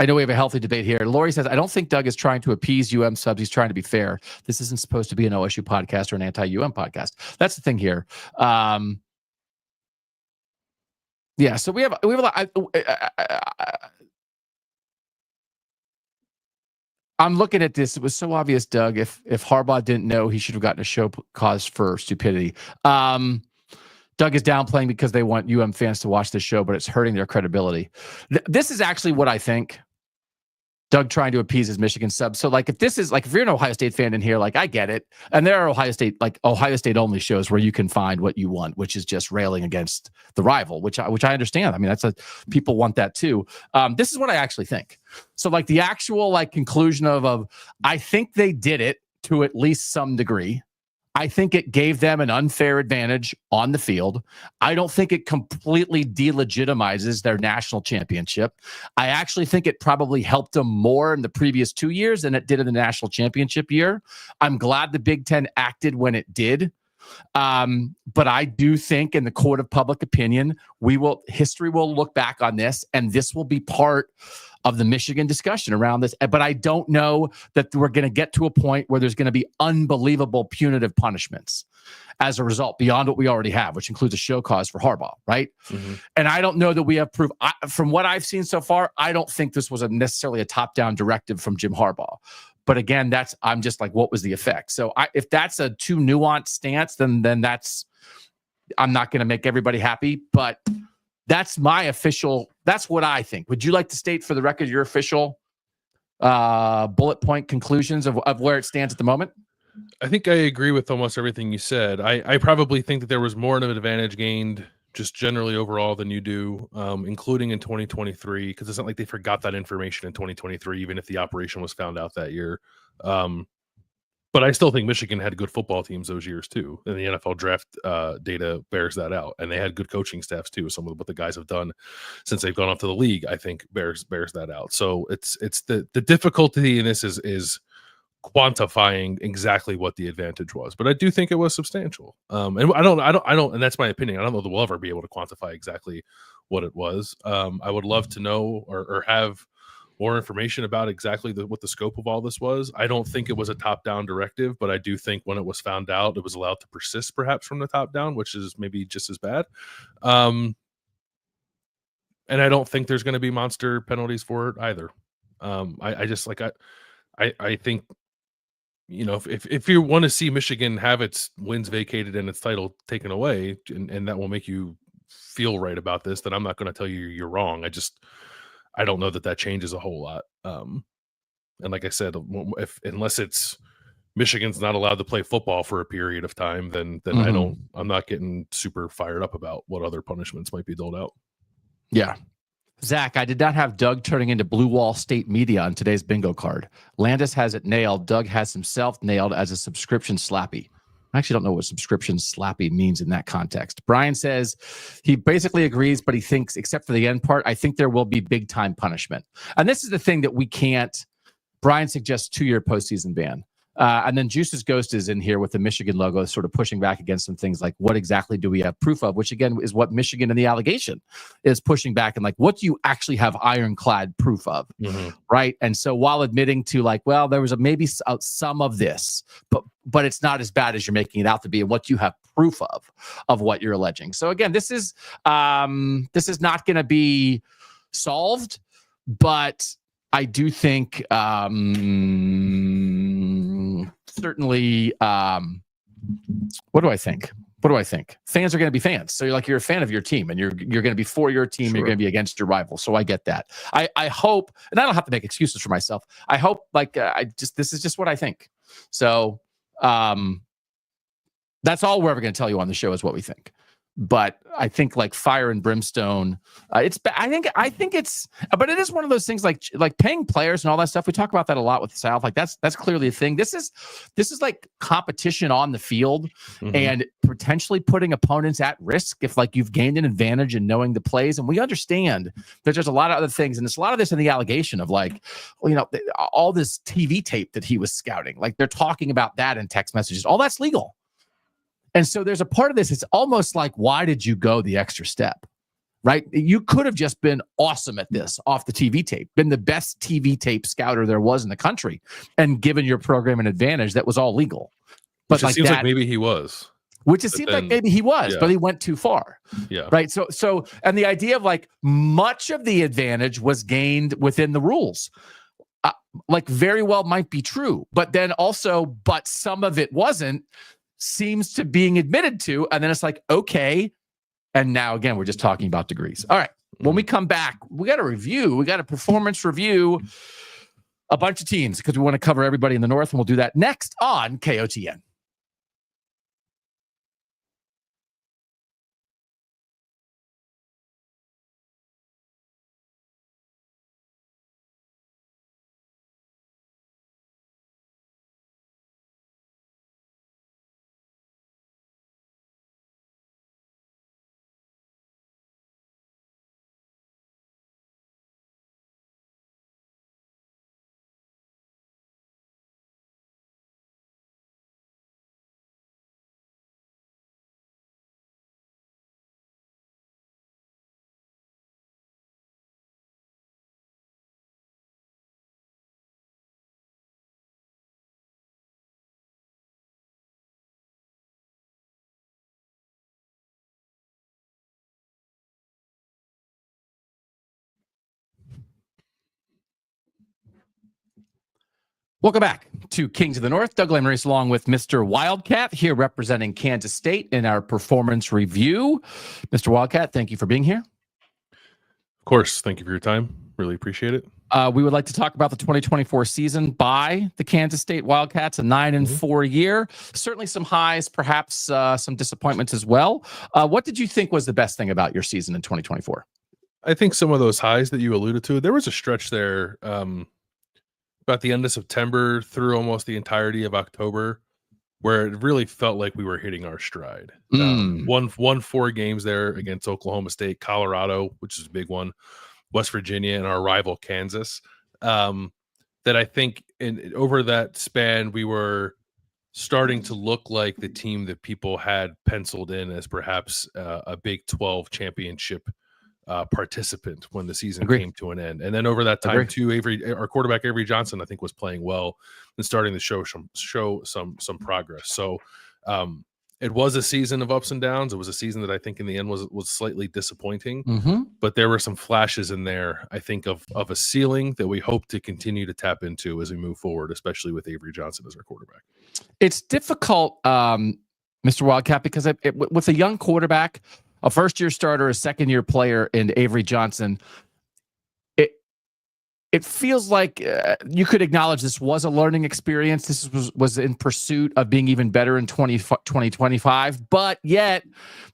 debate here. Lori says, I don't think Doug is trying to appease UM subs. He's trying to be fair. This isn't supposed to be an OSU podcast or an anti-UM podcast. That's the thing here. Yeah, so we have a lot. I'm looking at this. It was so obvious, Doug. If Harbaugh didn't know, he should have gotten a show cause for stupidity. Doug is downplaying because they want UM fans to watch this show, but it's hurting their credibility. This is actually what I think. Doug trying to appease his Michigan subs. So, like, if you're an Ohio State fan in here, like, I get it. And there are Ohio State only shows where you can find what you want, which is just railing against the rival, which I understand. I mean, people want that too. This is what I actually think. So, like, the actual conclusion of I think they did it to at least some degree. I think it gave them an unfair advantage on the field. I don't think it completely delegitimizes their national championship. I actually think it probably helped them more in the previous 2 years than it did in the national championship year. I'm glad the Big Ten acted when it did. But I do think in the court of public opinion, history will look back on this, and this will be part of the Michigan discussion around this. But I don't know that we're going to get to a point where there's going to be unbelievable punitive punishments as a result beyond what we already have, which includes a show cause for Harbaugh, right? Mm-hmm. And I don't know that we have proof. From what I've seen so far, I don't think this was necessarily a top-down directive from Jim Harbaugh. But again, I'm just like, what was the effect? So if that's a too nuanced stance, then I'm not going to make everybody happy. But that's that's what I think. Would you like to state for the record your official bullet point conclusions of where it stands at the moment? I think I agree with almost everything you said. I probably think that there was more of an advantage gained just generally overall than you do, including in 2023, because it's not like they forgot that information in 2023, even if the operation was found out that year. But I still think Michigan had good football teams those years too, and the NFL draft data bears that out. And they had good coaching staffs too. Some of what the guys have done since they've gone up to the league, I think, bears that out. So it's the difficulty in this is quantifying exactly what the advantage was, but I do think it was substantial. And I don't, and that's my opinion. I don't know that we'll ever be able to quantify exactly what it was. I would love to know or have more information about exactly what the scope of all this was. I don't think it was a top-down directive, but I do think when it was found out, it was allowed to persist perhaps from the top down, which is maybe just as bad. And I don't think there's going to be monster penalties for it either. I just like, I think, you know, if you want to see Michigan have its wins vacated and its title taken away, and that will make you feel right about this, then I'm not going to tell you you're wrong. I don't know that changes a whole lot. And like I said, unless it's Michigan's not allowed to play football for a period of time, then I'm not getting super fired up about what other punishments might be doled out. Yeah. Zach, I did not have Doug turning into Blue Wall State Media on today's bingo card. Landis has it nailed. Doug has himself nailed as a subscription slappy. I actually don't know what subscription slappy means in that context. Brian says he basically agrees, but he thinks, except for the end part, I think there will be big time punishment. And this is the thing that we can't. Brian suggests 2-year postseason ban. And then Juice's Ghost is in here with the Michigan logo, sort of pushing back against some things like what exactly do we have proof of, which again is what Michigan in the allegation is pushing back, and like, what do you actually have ironclad proof of? Right. And so while admitting to like, well, there was maybe some of this, but it's not as bad as you're making it out to be, and what you have proof of what you're alleging. So again, this is not going to be solved, but I do think certainly, what do I think? Fans are going to be fans. So you're a fan of your team, and you're going to be for your team. Sure. You're going to be against your rival. So I get that. I hope, and I don't have to make excuses for myself. I hope this is just what I think. So that's all we're ever going to tell you on the show is what we think. But I think like fire and brimstone, I think it's, but it is one of those things like paying players and all that stuff. We talk about that a lot with the South. Like that's clearly a thing. This is like competition on the field and potentially putting opponents at risk if like you've gained an advantage in knowing the plays. And we understand that there's a lot of other things, and there's a lot of this in the allegation of like, well, you know, all this TV tape that he was scouting. Like they're talking about that in text messages. All that's legal. And so there's a part of this, it's almost like, why did you go the extra step, right? You could have just been awesome at this off the TV tape, been the best TV tape scouter there was in the country, and given your program an advantage that was all legal. But it seems like maybe he was. Which it seemed like maybe he was, but he went too far. Yeah. Right. So, and the idea of like much of the advantage was gained within the rules. Like very well might be true, but then also, but some of it wasn't, seems to being admitted to, and then it's like, okay, and now again we're just talking about degrees. All right, when we come back, we got a performance review a bunch of teams because we want to cover everybody in the North, and we'll do that next on KOTN. Welcome back to Kings of the North. Doug Lesmerises along with Mr. Wildcat here representing Kansas State in our performance review. Mr. Wildcat, thank you for being here. Of course. Thank you for your time. Really appreciate it. We would like to talk about the 2024 season by the Kansas State Wildcats, a 9-4 year. Certainly some highs, perhaps some disappointments as well. What did you think was the best thing about your season in 2024? I think some of those highs that you alluded to, there was a stretch there about the end of September through almost the entirety of October where it really felt like we were hitting our stride. Won 4 games there against Oklahoma State, Colorado, which is a big one, West Virginia, and our rival Kansas. That I think over that span, we were starting to look like the team that people had penciled in as perhaps a Big 12 championship participant when the season came to an end. And then over that time too, our quarterback Avery Johnson, I think, was playing well and starting to show some progress. So it was a season of ups and downs. It was a season that I think in the end was slightly disappointing, but there were some flashes in there, I think, of a ceiling that we hope to continue to tap into as we move forward, especially with Avery Johnson as our quarterback. It's difficult, Mr. Wildcat, because with a young quarterback, a first-year starter, a second-year player in Avery Johnson, it feels like you could acknowledge this was a learning experience. This was in pursuit of being even better in 2025, but yet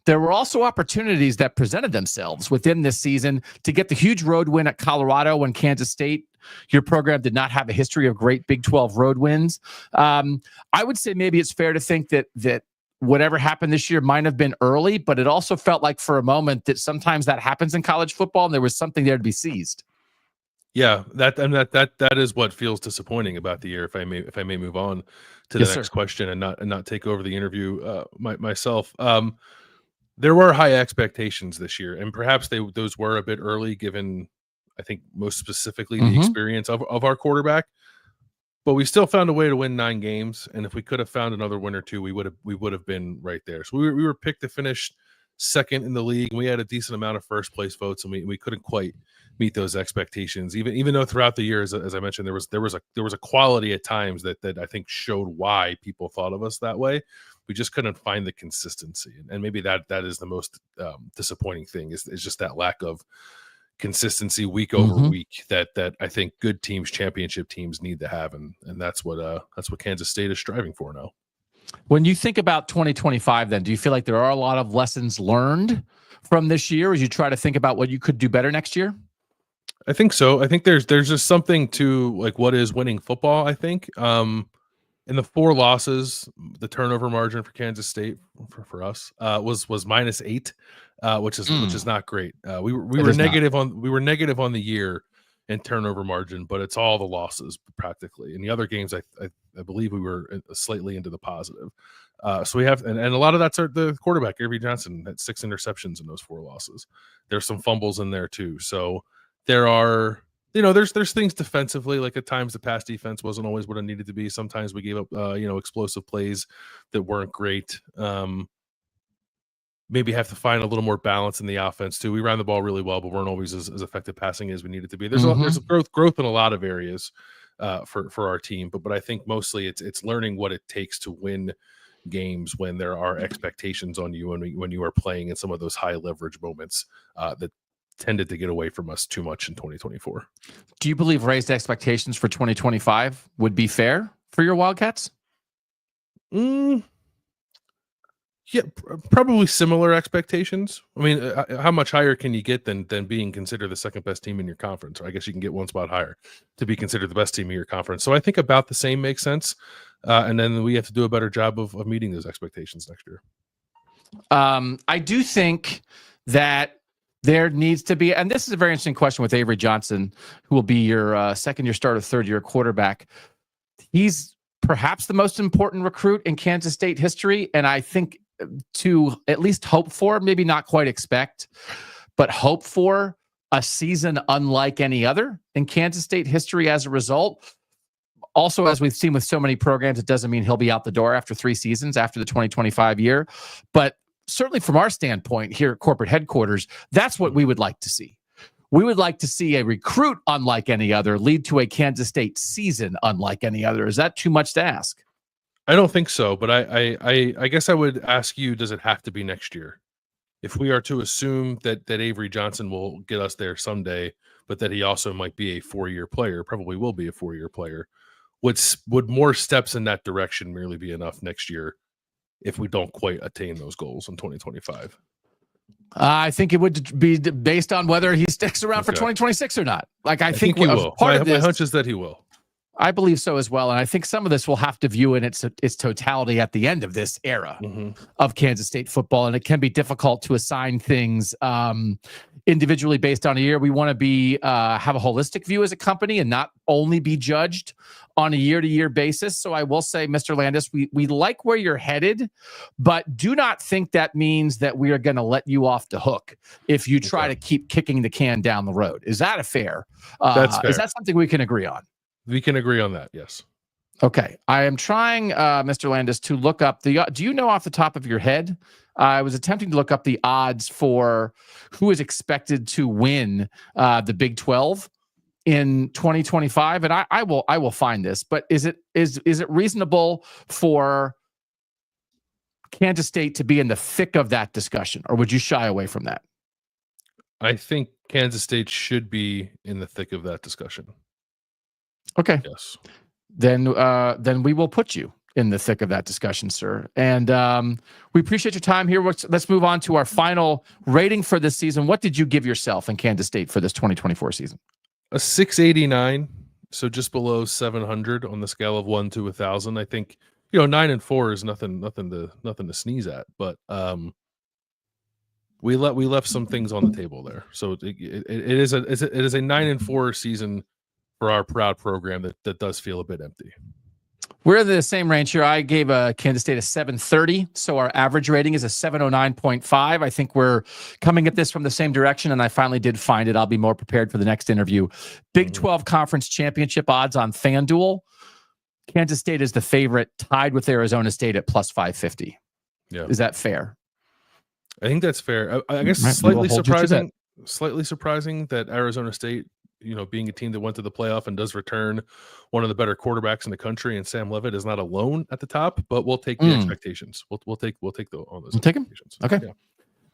there were also opportunities that presented themselves within this season to get the huge road win at Colorado when Kansas State, your program, did not have a history of great Big 12 road wins. I would say maybe it's fair to think that whatever happened this year might have been early, but it also felt like for a moment that sometimes that happens in college football and there was something there to be seized. Yeah, that is what feels disappointing about the year. If I may move on to the next question and not take over the interview myself. There were high expectations this year, and perhaps those were a bit early, given I think most specifically the experience of our quarterback. But we still found a way to win 9 games, and if we could have found another win or two, we would have been right there. So we were picked to finish second in the league, and we had a decent amount of first place votes, and we couldn't quite meet those expectations. Even though throughout the year, as I mentioned, there was a quality at times that I think showed why people thought of us that way. We just couldn't find the consistency, and maybe that is the most disappointing thing is just that lack of consistency week over week that I think good teams, championship teams, need to have, and that's what Kansas State is striving for now. When you think about 2025, then do you feel like there are a lot of lessons learned from this year as you try to think about what you could do better next year? I think so. I think there's just something to like what is winning football. I think in the 4 losses, the turnover margin for Kansas State for us was -8, which is not great. We were negative on the year in turnover margin, but it's all the losses practically. In the other games, I believe we were slightly into the positive. So we have, and a lot of that's the quarterback, Avery Johnson, had 6 interceptions in those 4 losses. There's some fumbles in there too. So there are, there's things defensively, like at times the pass defense wasn't always what it needed to be. Sometimes we gave up, explosive plays that weren't great. Maybe have to find a little more balance in the offense too. We ran the ball really well, but weren't always as effective passing as we needed to be. There's a growth in a lot of areas for our team, but I think mostly it's learning what it takes to win games when there are expectations on you and when you are playing in some of those high leverage moments that tended to get away from us too much in 2024. Do you believe raised expectations for 2025 would be fair for your Wildcats? Yeah, probably similar expectations. I mean, how much higher can you get than being considered the second best team in your conference? Or I guess you can get one spot higher to be considered the best team in your conference. So I think about the same makes sense. And then we have to do a better job of meeting those expectations next year. I do think that there needs to be, and this is a very interesting question with Avery Johnson, who will be your second-year starter, third-year quarterback. He's perhaps the most important recruit in Kansas State history, and I think to at least hope for, maybe not quite expect, but hope for a season unlike any other in Kansas State history as a result. Also, as we've seen with so many programs, it doesn't mean he'll be out the door after 3 seasons after the 2025 year. But certainly from our standpoint here at corporate headquarters, that's what we would like to see. We would like to see a recruit unlike any other lead to a Kansas State season unlike any other. Is that too much to ask? I don't think so, but I guess I would ask you, does it have to be next year? if we are to assume that Avery Johnson will get us there someday, but that he also might be a 4-year player, probably will be a 4-year player, would more steps in that direction merely be enough next year if we don't quite attain those goals in 2025? I think it would be based on whether he sticks around for 2026 or not. Like, I think he will. Part of this, my hunch is that he will. I believe so as well. And I think some of this we'll have to view in its totality at the end of this era of Kansas State football. And it can be difficult to assign things individually based on a year. We want to have a holistic view as a company and not only be judged on a year-to-year basis. So I will say, Mr. Landis, we like where you're headed, but do not think that means that we are going to let you off the hook if you try to keep kicking the can down the road. Is that fair? That's fair. Is that something we can agree on? We can agree on that, yes. Okay. I am trying, Mr. Landis, to look up do you know off the top of your head? I was attempting to look up the odds for who is expected to win the Big 12 in 2025, and I will find this. But is it reasonable for Kansas State to be in the thick of that discussion, or would you shy away from that? I think Kansas State should be in the thick of that discussion. Okay. Yes. Then we will put you in the thick of that discussion, sir. And we appreciate your time here. Let's move on to our final rating for this season. What did you give yourself in Kansas State for this 2024 season? A 689, so just below 700 on the scale of 1 to 1,000. I think 9 and 4 is nothing to sneeze at, but we left some things on the table there. So it is a 9 and 4 season for our proud program that does feel a bit empty. We're in the same range here. I gave Kansas State a 730, so our average rating is a 709.5. I think we're coming at this from the same direction, and I finally did find it. I'll be more prepared for the next interview. Big 12 Conference Championship odds on FanDuel. Kansas State is the favorite, tied with Arizona State at plus 550. Yeah. Is that fair? I think that's fair. I guess slightly surprising that Arizona State, being a team that went to the playoff and does return one of the better quarterbacks in the country, and Sam Leavitt is not alone at the top, but we'll take the expectations. We'll take those expectations. Okay. Yeah.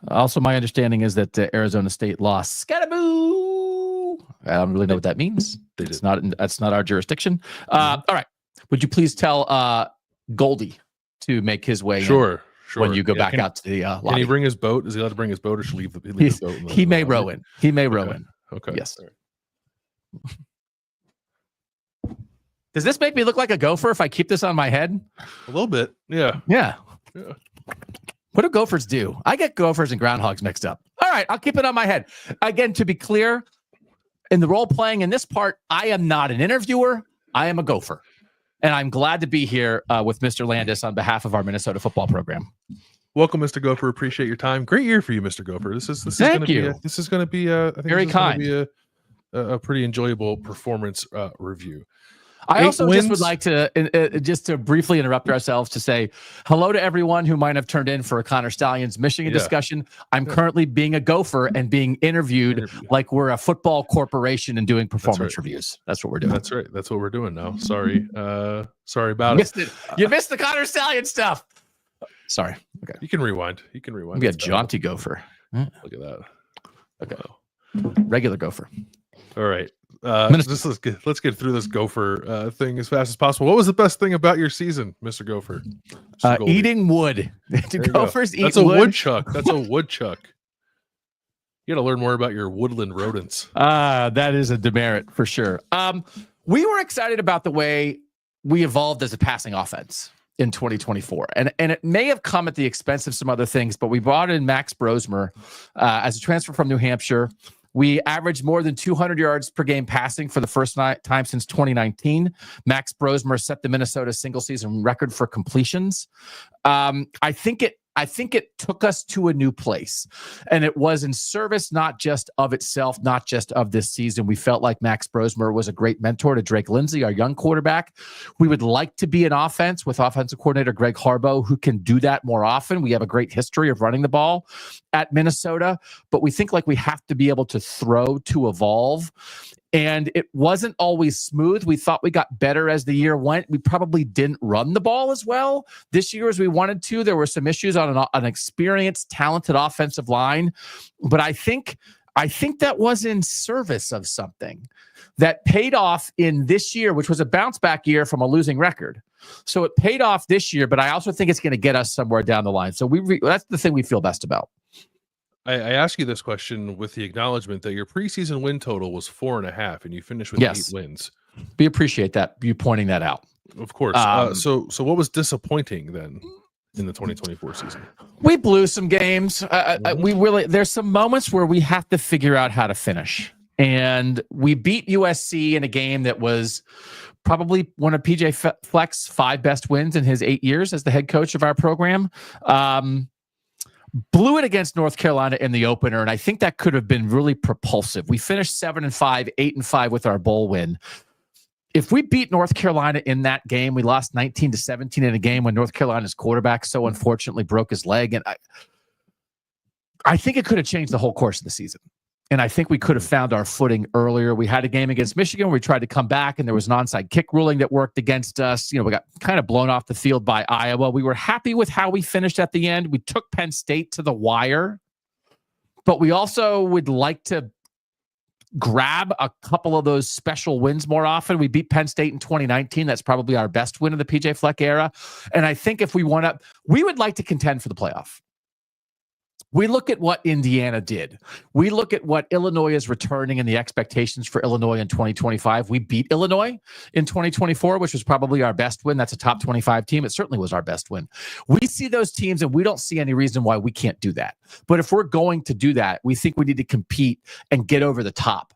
Also, my understanding is that Arizona State lost Scataboo. I don't really know what that means. That's not our jurisdiction. All right. Would you please tell Goldie to make his way in when you go back out to the lobby? Can he bring his boat? Is he allowed to bring his boat, or should he leave the boat? He may row in. He may row in. Okay. Yes. Does this make me look like a gopher if I keep this on my head? A little bit. Yeah. What do gophers do? I get gophers and groundhogs mixed up. All right, I'll keep it on my head. Again, to be clear, in the role playing in this part, I am not an interviewer. I am a gopher. And I'm glad to be here with Mr. Landis on behalf of our Minnesota football program. Welcome, Mr. Gopher. Appreciate your time. Great year for you, Mr. Gopher. This is going to be very kind. A pretty enjoyable performance review. I also just would like to just to briefly interrupt ourselves to say hello to everyone who might have turned in for a Connor Stalions Michigan discussion. I'm currently being a gopher and being interviewed like we're a football corporation and doing performance reviews. That's what we're doing. That's right. That's what we're doing now. Sorry about it. You missed the Connor Stalions stuff. Sorry. Okay. You can rewind. Be a jaunty gopher. Look at that. Okay. Regular gopher. All right. Let's get through this gopher thing as fast as possible. What was the best thing about your season, Mr. Gopher? Eating wood. Do gophers eat wood? That's a woodchuck. That's a woodchuck. You got to learn more about your woodland rodents. That is a demerit for sure. We were excited about the way we evolved as a passing offense in 2024. And it may have come at the expense of some other things, but we brought in Max Brosmer as a transfer from New Hampshire. We averaged more than 200 yards per game passing for the first time since 2019. Max Brosmer set the Minnesota single season record for completions. I think it took us to a new place, and it was in service not just of itself, not just of this season. We felt like Max Brosmer was a great mentor to Drake Lindsay, our young quarterback. We would like to be an offense with offensive coordinator Greg Harbaugh, who can do that more often. We have a great history of running the ball at Minnesota, but we think like we have to be able to throw to evolve. And it wasn't always smooth. We thought we got better as the year went. We probably didn't run the ball as well this year as we wanted to. There were some issues on an experienced, talented offensive line. But I think that was in service of something that paid off in this year, which was a bounce back year from a losing record. So it paid off this year, but I also think it's going to get us somewhere down the line. So that's the thing we feel best about. I ask you this question with the acknowledgement that your preseason win total was 4.5, and you finished with 8 wins. We appreciate that, you pointing that out. Of course. So what was disappointing then in the 2024 season? We blew some games. There's some moments where we have to figure out how to finish. And we beat USC in a game that was probably one of PJ Fleck's 5 best wins in his 8 years as the head coach of our program. Blew it against North Carolina in the opener, and I think that could have been really propulsive. We finished 7-5, 8-5 with our bowl win. If we beat North Carolina in that game, we lost 19-17 in a game when North Carolina's quarterback so unfortunately broke his leg. And I think it could have changed the whole course of the season. And I think we could have found our footing earlier. We had a game against Michigan where we tried to come back, and there was an onside kick ruling that worked against us. We got kind of blown off the field by Iowa. We were happy with how we finished at the end. We took Penn State to the wire, but we also would like to grab a couple of those special wins more often. We beat Penn State in 2019. That's probably our best win of the PJ Fleck era. And I think if we want to, we would like to contend for the playoff. We look at what Indiana did. We look at what Illinois is returning and the expectations for Illinois in 2025. We beat Illinois in 2024, which was probably our best win. That's a top 25 team. It certainly was our best win. We see those teams, and we don't see any reason why we can't do that. But if we're going to do that, we think we need to compete and get over the top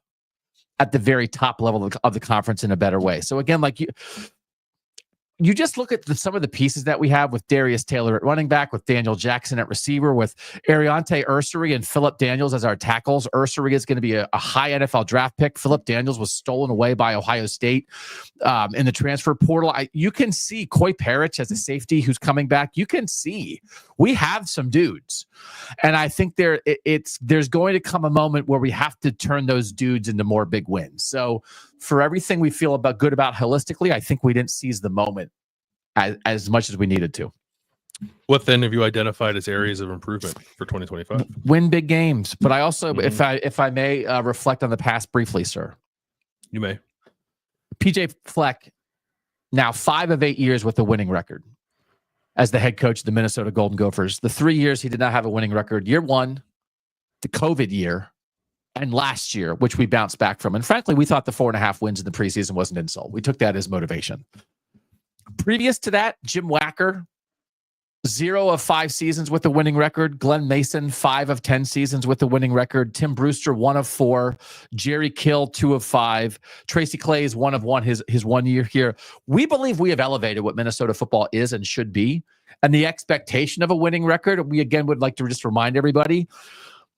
at the very top level of the conference in a better way. So again, like you just look at some of the pieces that we have with Darius Taylor at running back, with Daniel Jackson at receiver, with Ariante Ursery and Phillip Daniels as our tackles. Ursery is going to be a high NFL draft pick. Phillip Daniels was stolen away by Ohio State in the transfer portal. You can see Coy Parrish as a safety who's coming back. You can see we have some dudes. And I think there's going to come a moment where we have to turn those dudes into more big wins. So for everything we feel good about holistically, I think we didn't seize the moment as much as we needed to. What then have you identified as areas of improvement for 2025? Win big games. But I also, if I may reflect on the past briefly, sir. You may. PJ Fleck, now 5 of 8 years with a winning record as the head coach of the Minnesota Golden Gophers. The 3 years he did not have a winning record. Year 1, the COVID year, and last year, which we bounced back from. And frankly, we thought the 4.5 wins in the preseason was an insult. We took that as motivation. Previous to that, Jim Wacker, 0 of 5 seasons with a winning record. Glenn Mason, 5 of 10 seasons with a winning record. Tim Brewster, 1 of 4. Jerry Kill, 2 of 5. Tracy Clay is 1 of 1 his 1 year here. We believe we have elevated what Minnesota football is and should be. And the expectation of a winning record, we again would like to just remind everybody,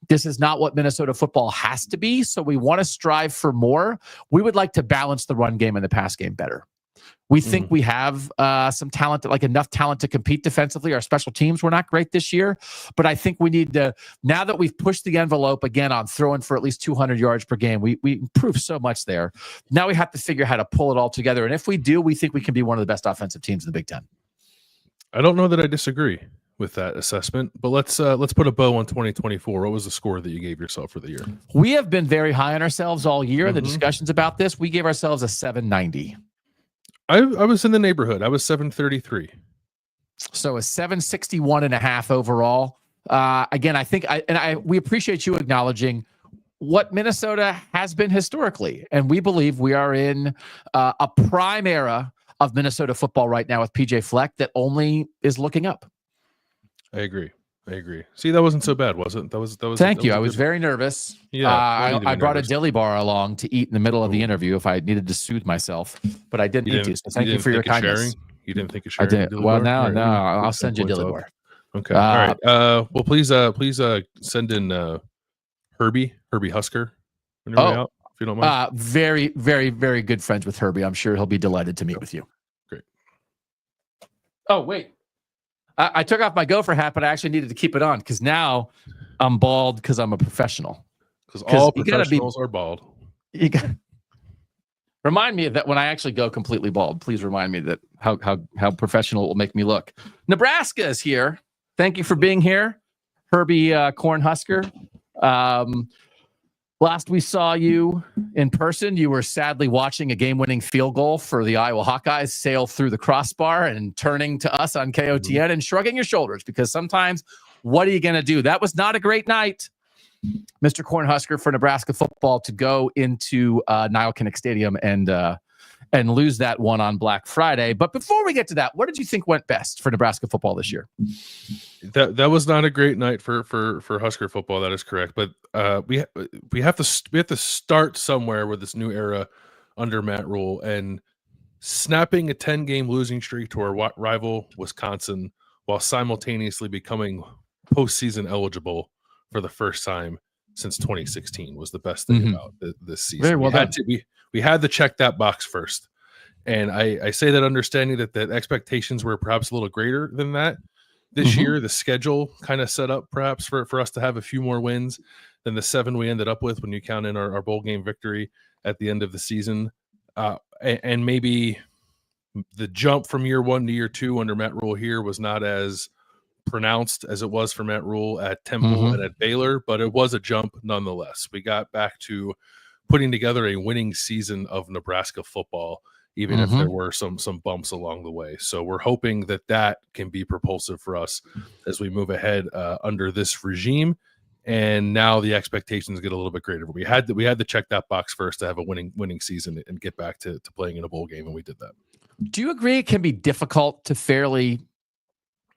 this is not what Minnesota football has to be. So we want to strive for more. We would like to balance the run game and the pass game better. We think we have some talent, like enough talent to compete defensively. Our special teams were not great this year, but I think we need to, now that we've pushed the envelope again on throwing for at least 200 yards per game, we improved so much there. Now we have to figure out how to pull it all together. And if we do, we think we can be one of the best offensive teams in the Big Ten. I don't know that I disagree with that assessment, but let's put a bow on 2024. What was the score that you gave yourself for the year? We have been very high on ourselves all year. The discussions about this, we gave ourselves a 790. I was in the neighborhood. I was 733. So a 761.5 overall. Again, I think we appreciate you acknowledging what Minnesota has been historically, and we believe we are in a prime era of Minnesota football right now with PJ Fleck that only is looking up. I agree. See, that wasn't so bad, was it? That was. Thank you. I was very nervous. Yeah, I brought a dilly bar along to eat in the middle of the interview if I needed to soothe myself, but I didn't need to. So thank you for your kindness. You didn't think of sharing? I did. Well, no, I'll send you a dilly bar. Okay. All right. Well, please send in Herbie Husker when you're out, if you don't mind. Very, very, very good friends with Herbie. I'm sure he'll be delighted to meet with you. Great. Oh, wait. I took off my Gopher hat, but I actually needed to keep it on because now I'm bald because I'm a professional. Because all professionals are bald. Remind me of that when I actually go completely bald. Please remind me that how professional it will make me look. Nebraska is here. Thank you for being here, Herbie Cornhusker. Last we saw you in person, you were sadly watching a game-winning field goal for the Iowa Hawkeyes sail through the crossbar and turning to us on KOTN and shrugging your shoulders because sometimes, what are you going to do? That was not a great night, Mr. Cornhusker, for Nebraska football to go into Niall Kinnick Stadium and lose that one on Black Friday. But before we get to that, what did you think went best for Nebraska football this year? That was not a great night for Husker football. That is correct. But we have to start somewhere with this new era under Matt Rule, and snapping a 10-game losing streak to our rival Wisconsin while simultaneously becoming postseason eligible for the first time since 2016 was the best thing about this season. Very well done. We had to check that box first. And I say that understanding that the expectations were perhaps a little greater than that. This year, the schedule kind of set up perhaps for us to have a few more wins than the 7 we ended up with when you count in our bowl game victory at the end of the season. And maybe the jump from year 1 to year 2 under Matt Rule here was not as pronounced as it was for Matt Rule at Temple and at Baylor, but it was a jump nonetheless. We got back to putting together a winning season of Nebraska football, even if there were some bumps along the way. So we're hoping that can be propulsive for us as we move ahead under this regime. And now the expectations get a little bit greater. But we had to check that box first to have a winning season and get back to playing in a bowl game, and we did that. Do you agree it can be difficult to fairly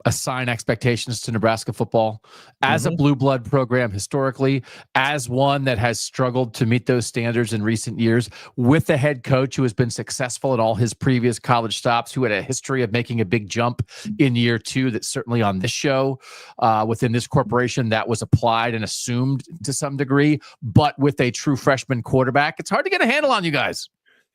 assign expectations to Nebraska football as a blue blood program historically, as one that has struggled to meet those standards in recent years, with a head coach who has been successful at all his previous college stops, who had a history of making a big jump in year 2 that certainly on this show, within this corporation, that was applied and assumed to some degree, but with a true freshman quarterback? It's hard to get a handle on you guys.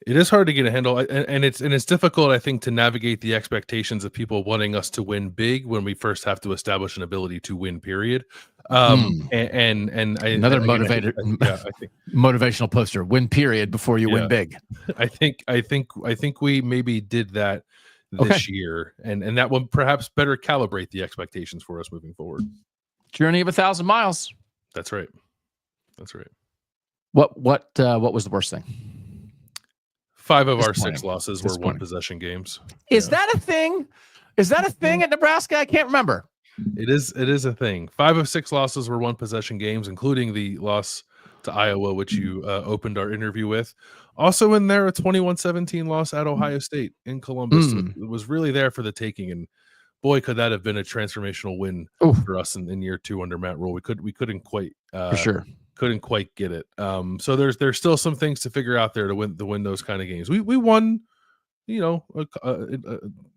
It is hard to get a handle, and it's difficult, I think, to navigate the expectations of people wanting us to win big when we first have to establish an ability to win. Period. And Another motivational poster: win period before you win big. I think we maybe did that this year, and that will perhaps better calibrate the expectations for us moving forward. Journey of 1,000 miles. That's right. That's right. What was the worst thing? 5 of our 6 losses were 1-possession games. Is that a thing? Is that a thing at Nebraska? I can't remember. It is a thing. 5 of 6 losses were 1-possession games, including the loss to Iowa, which you opened our interview with. Also in there, a 21-17 loss at Ohio State in Columbus. It was really there for the taking, and boy, could that have been a transformational win for us in year 2 under Matt Rule. We couldn't quite for sure. Couldn't quite get it. So there's still some things to figure out there to win those kind of games. We won,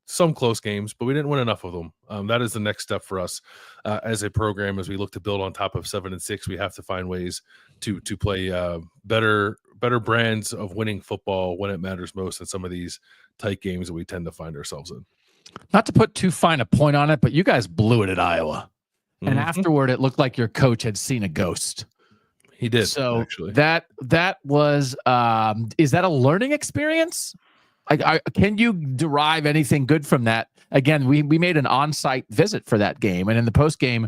some close games, but we didn't win enough of them. That is the next step for us as a program as we look to build on top of 7 and 6. We have to find ways to play better brands of winning football when it matters most in some of these tight games that we tend to find ourselves in. Not to put too fine a point on it, but you guys blew it at Iowa, and afterward it looked like your coach had seen a ghost. He did. So actually. that was is that a learning experience? Can you derive anything good from that? Again, we made an on-site visit for that game, and in the post game,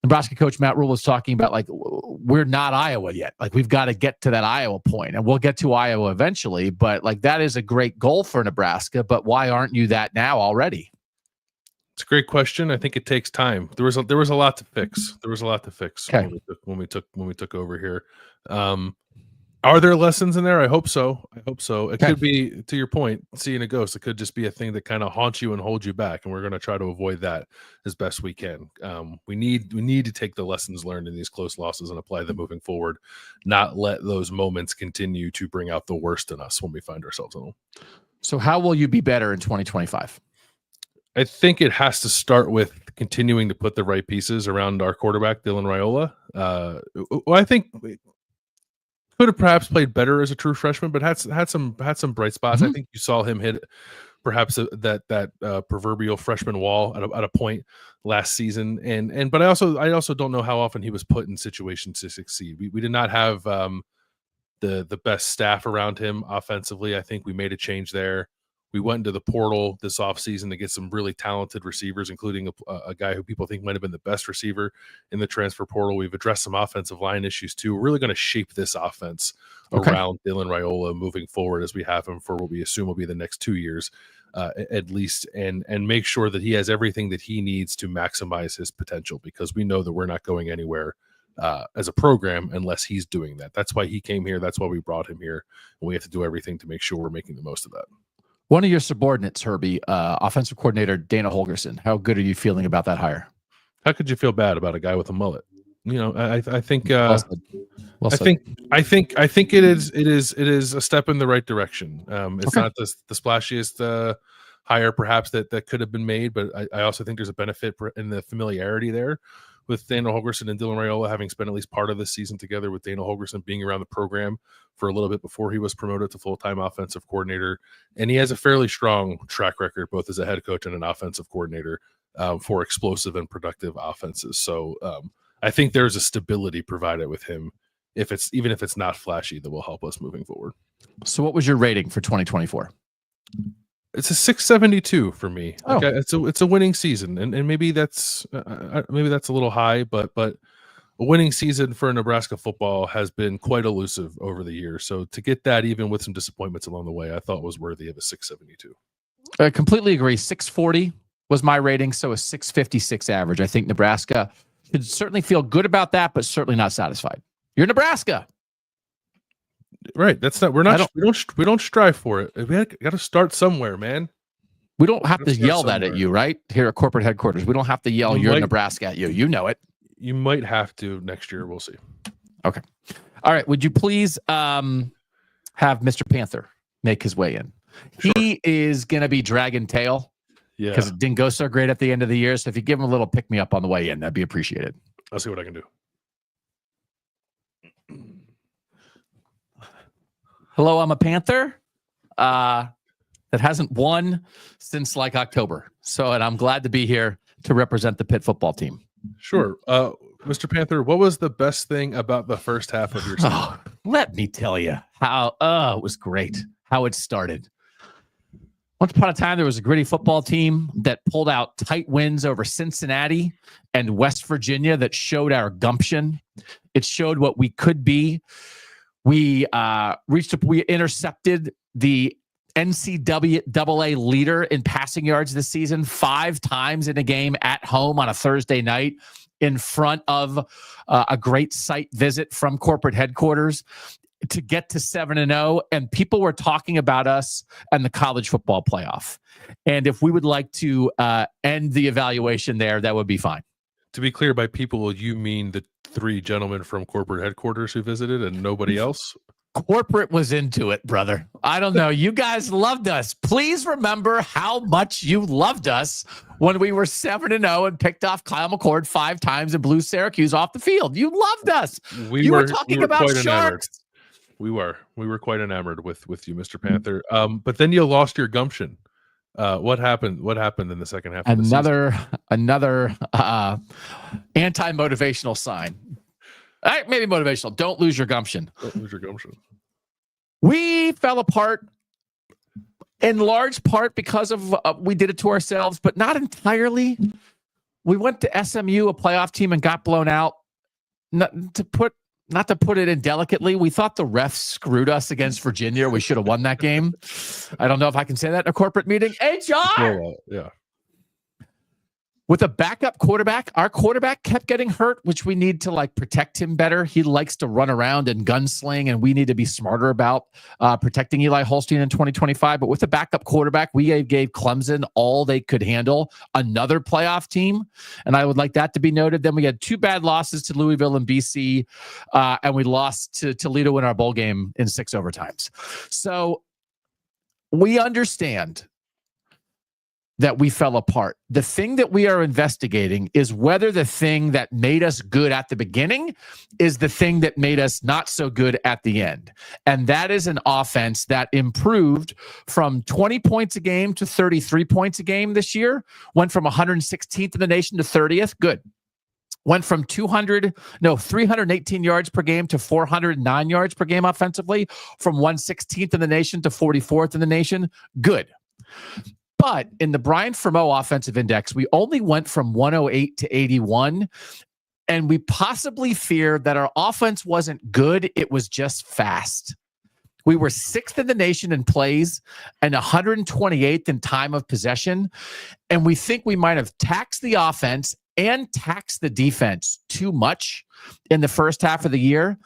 Nebraska coach Matt Rule was talking about, like, we're not Iowa yet. Like, we've got to get to that Iowa point, and we'll get to Iowa eventually. But like, that is a great goal for Nebraska. But why aren't you that now already? It's a great question. I think it takes time. There was a lot to fix. When we took over here. Are there lessons in there? I hope so. It could be, to your point, seeing a ghost. It could just be a thing that kind of haunts you and holds you back, and we're going to try to avoid that as best we can. We need to take the lessons learned in these close losses and apply them moving forward. Not let those moments continue to bring out the worst in us when we find ourselves in them. So, how will you be better in 2025? I think it has to start with continuing to put the right pieces around our quarterback, Dylan Raiola. I think could have perhaps played better as a true freshman, but had some bright spots. I think you saw him hit perhaps that proverbial freshman wall at a point last season. But I also don't know how often he was put in situations to succeed. We did not have the best staff around him offensively. I think we made a change there. We went into the portal this offseason to get some really talented receivers, including a guy who people think might have been the best receiver in the transfer portal. We've addressed some offensive line issues too. We're really going to shape this offense around Dylan Raiola moving forward as we have him for what we assume will be the next 2 years at least, and make sure that he has everything that he needs to maximize his potential, because we know that we're not going anywhere as a program unless he's doing that. That's why he came here. That's why we brought him here. And we have to do everything to make sure we're making the most of that. One of your subordinates, Herbie, offensive coordinator Dana Holgerson. How good are you feeling about that hire? How could you feel bad about a guy with a mullet? I think well said. I think it is a step in the right direction. It's not the splashiest hire perhaps that could have been made, but I also think there's a benefit in the familiarity there with Dana Holgerson and Dylan Raiola, having spent at least part of this season together, with Dana Holgerson being around the program for a little bit before he was promoted to full-time offensive coordinator. And he has a fairly strong track record, both as a head coach and an offensive coordinator, for explosive and productive offenses. So I think there's a stability provided with him, even if it's not flashy, that will help us moving forward. So what was your rating for 2024? It's a 672 for me. It's a winning season, and maybe that's a little high, but a winning season for Nebraska football has been quite elusive over the years. So to get that, even with some disappointments along the way, I thought was worthy of a 672. I completely agree. 640 was my rating, so a 656 average. I think Nebraska should certainly feel good about that, but certainly not satisfied. You're Nebraska. Right. That's not, we don't strive for it. We got to start somewhere, man. We don't have to yell that at you, right? Here at corporate headquarters. We don't have to yell you're Nebraska at you. You know it. You might have to next year. We'll see. Okay. All right. Would you please have Mr. Panther make his way in? Sure. He is going to be dragging tail. Yeah. Because it didn't go so great at the end of the year. So if you give him a little pick me up on the way in, that'd be appreciated. I'll see what I can do. Hello, I'm a Panther that hasn't won since like October. And I'm glad to be here to represent the Pitt football team. Sure. Mr. Panther, what was the best thing about the first half of your season? Let me tell you how it was great, how it started. Once upon a time, there was a gritty football team that pulled out tight wins over Cincinnati and West Virginia that showed our gumption. It showed what we could be. We intercepted the NCAA leader in passing yards this season 5 times in a game at home on a Thursday night in front of a great site visit from corporate headquarters to get to 7-0. And people were talking about us and the college football playoff. And if we would like to end the evaluation there, that would be fine. To be clear, by people, you mean the 3 gentlemen from corporate headquarters who visited and nobody else? Corporate was into it, brother. I don't know. You guys loved us. Please remember how much you loved us when we were 7-0 and picked off Kyle McCord 5 times and blew Syracuse off the field. You loved us. You were talking about Sharks. We were quite enamored with you, Mr. Panther. But then you lost your gumption. What happened? What happened in the second half? Another anti-motivational sign. Maybe motivational. Don't lose your gumption. Don't lose your gumption. We fell apart in large part because of we did it to ourselves, but not entirely. We went to SMU, a playoff team, and got blown out. Not to put it indelicately, we thought the refs screwed us against Virginia. We should have won that game. I don't know if I can say that in a corporate meeting. HR! Yeah. With a backup quarterback, our quarterback kept getting hurt, which we need to protect him better. He likes to run around and gunsling, and we need to be smarter about protecting Eli Holstein in 2025. But with a backup quarterback, we gave Clemson all they could handle, another playoff team. And I would like that to be noted. Then we had 2 bad losses to Louisville and BC, and we lost to Toledo in our bowl game in 6 overtimes. So we understand that we fell apart. The thing that we are investigating is whether the thing that made us good at the beginning is the thing that made us not so good at the end. And that is an offense that improved from 20 points a game to 33 points a game this year, went from 116th in the nation to 30th. Good. went from 318 yards per game to 409 yards per game offensively, from 116th in the nation to 44th in the nation. Good. But in the Brian Fremeau offensive index, we only went from 108 to 81. And we possibly fear that our offense wasn't good. It was just fast. We were 6th in the nation in plays and 128th in time of possession. And we think we might have taxed the offense and taxed the defense too much in the first half of the year.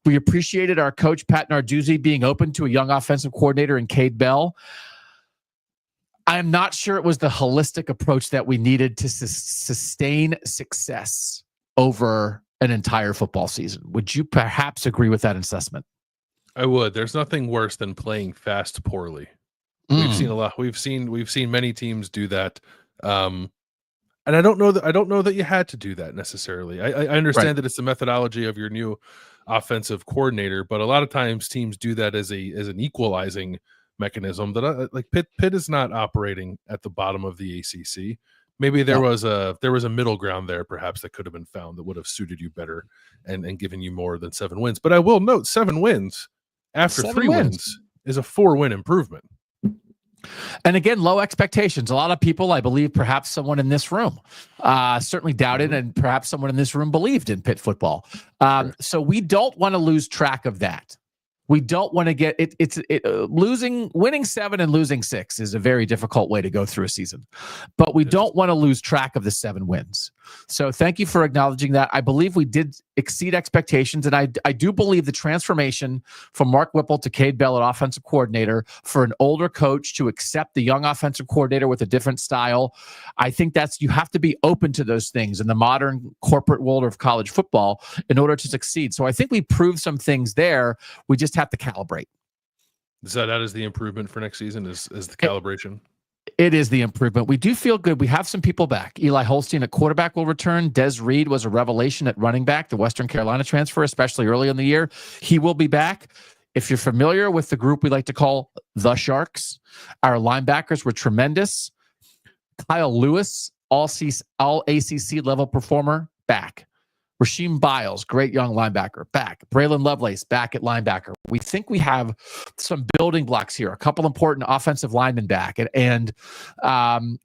We appreciated our coach, Pat Narduzzi, being open to a young offensive coordinator in Cade Bell. I'm not sure it was the holistic approach that we needed to sustain success over an entire football season. Would you perhaps agree with that assessment? I would. There's nothing worse than playing fast poorly. We've seen a lot. We've seen many teams do that. And I don't know that you had to do that necessarily. I understand that it's the methodology of your new offensive coordinator, but a lot of times teams do that as an equalizing mechanism. That like Pitt is not operating at the bottom of the ACC. Maybe there was a middle ground there, perhaps, that could have been found that would have suited you better and given you more than 7 wins. But I will note 7 wins after 3 wins is a 4-win improvement. And again, low expectations. A lot of people, I believe, perhaps someone in this room, certainly doubted, and perhaps someone in this room believed in Pitt football. So we don't want to lose track of that. We don't want to get winning 7 and losing 6 is a very difficult way to go through a season, but we don't want to lose track of the 7 wins. So thank you for acknowledging that. I believe we did exceed expectations, and I do believe the transformation from Mark Whipple to Cade Bell at offensive coordinator, for an older coach to accept the young offensive coordinator with a different style. I think you have to be open to those things in the modern corporate world of college football in order to succeed. So I think we proved some things there. We just have to calibrate. So that is the improvement for next season is the calibration. It is the improvement. We do feel good. We have some people back. Eli Holstein at quarterback will return. Des Reed was a revelation at running back, the Western Carolina transfer, especially early in the year. He will be back. If you're familiar with the group we like to call the Sharks, our linebackers were tremendous. Kyle Lewis, all ACC level performer, back. Rasheem Biles, great young linebacker, back. Braylon Lovelace, back at linebacker. We think we have some building blocks here, a couple important offensive linemen back. And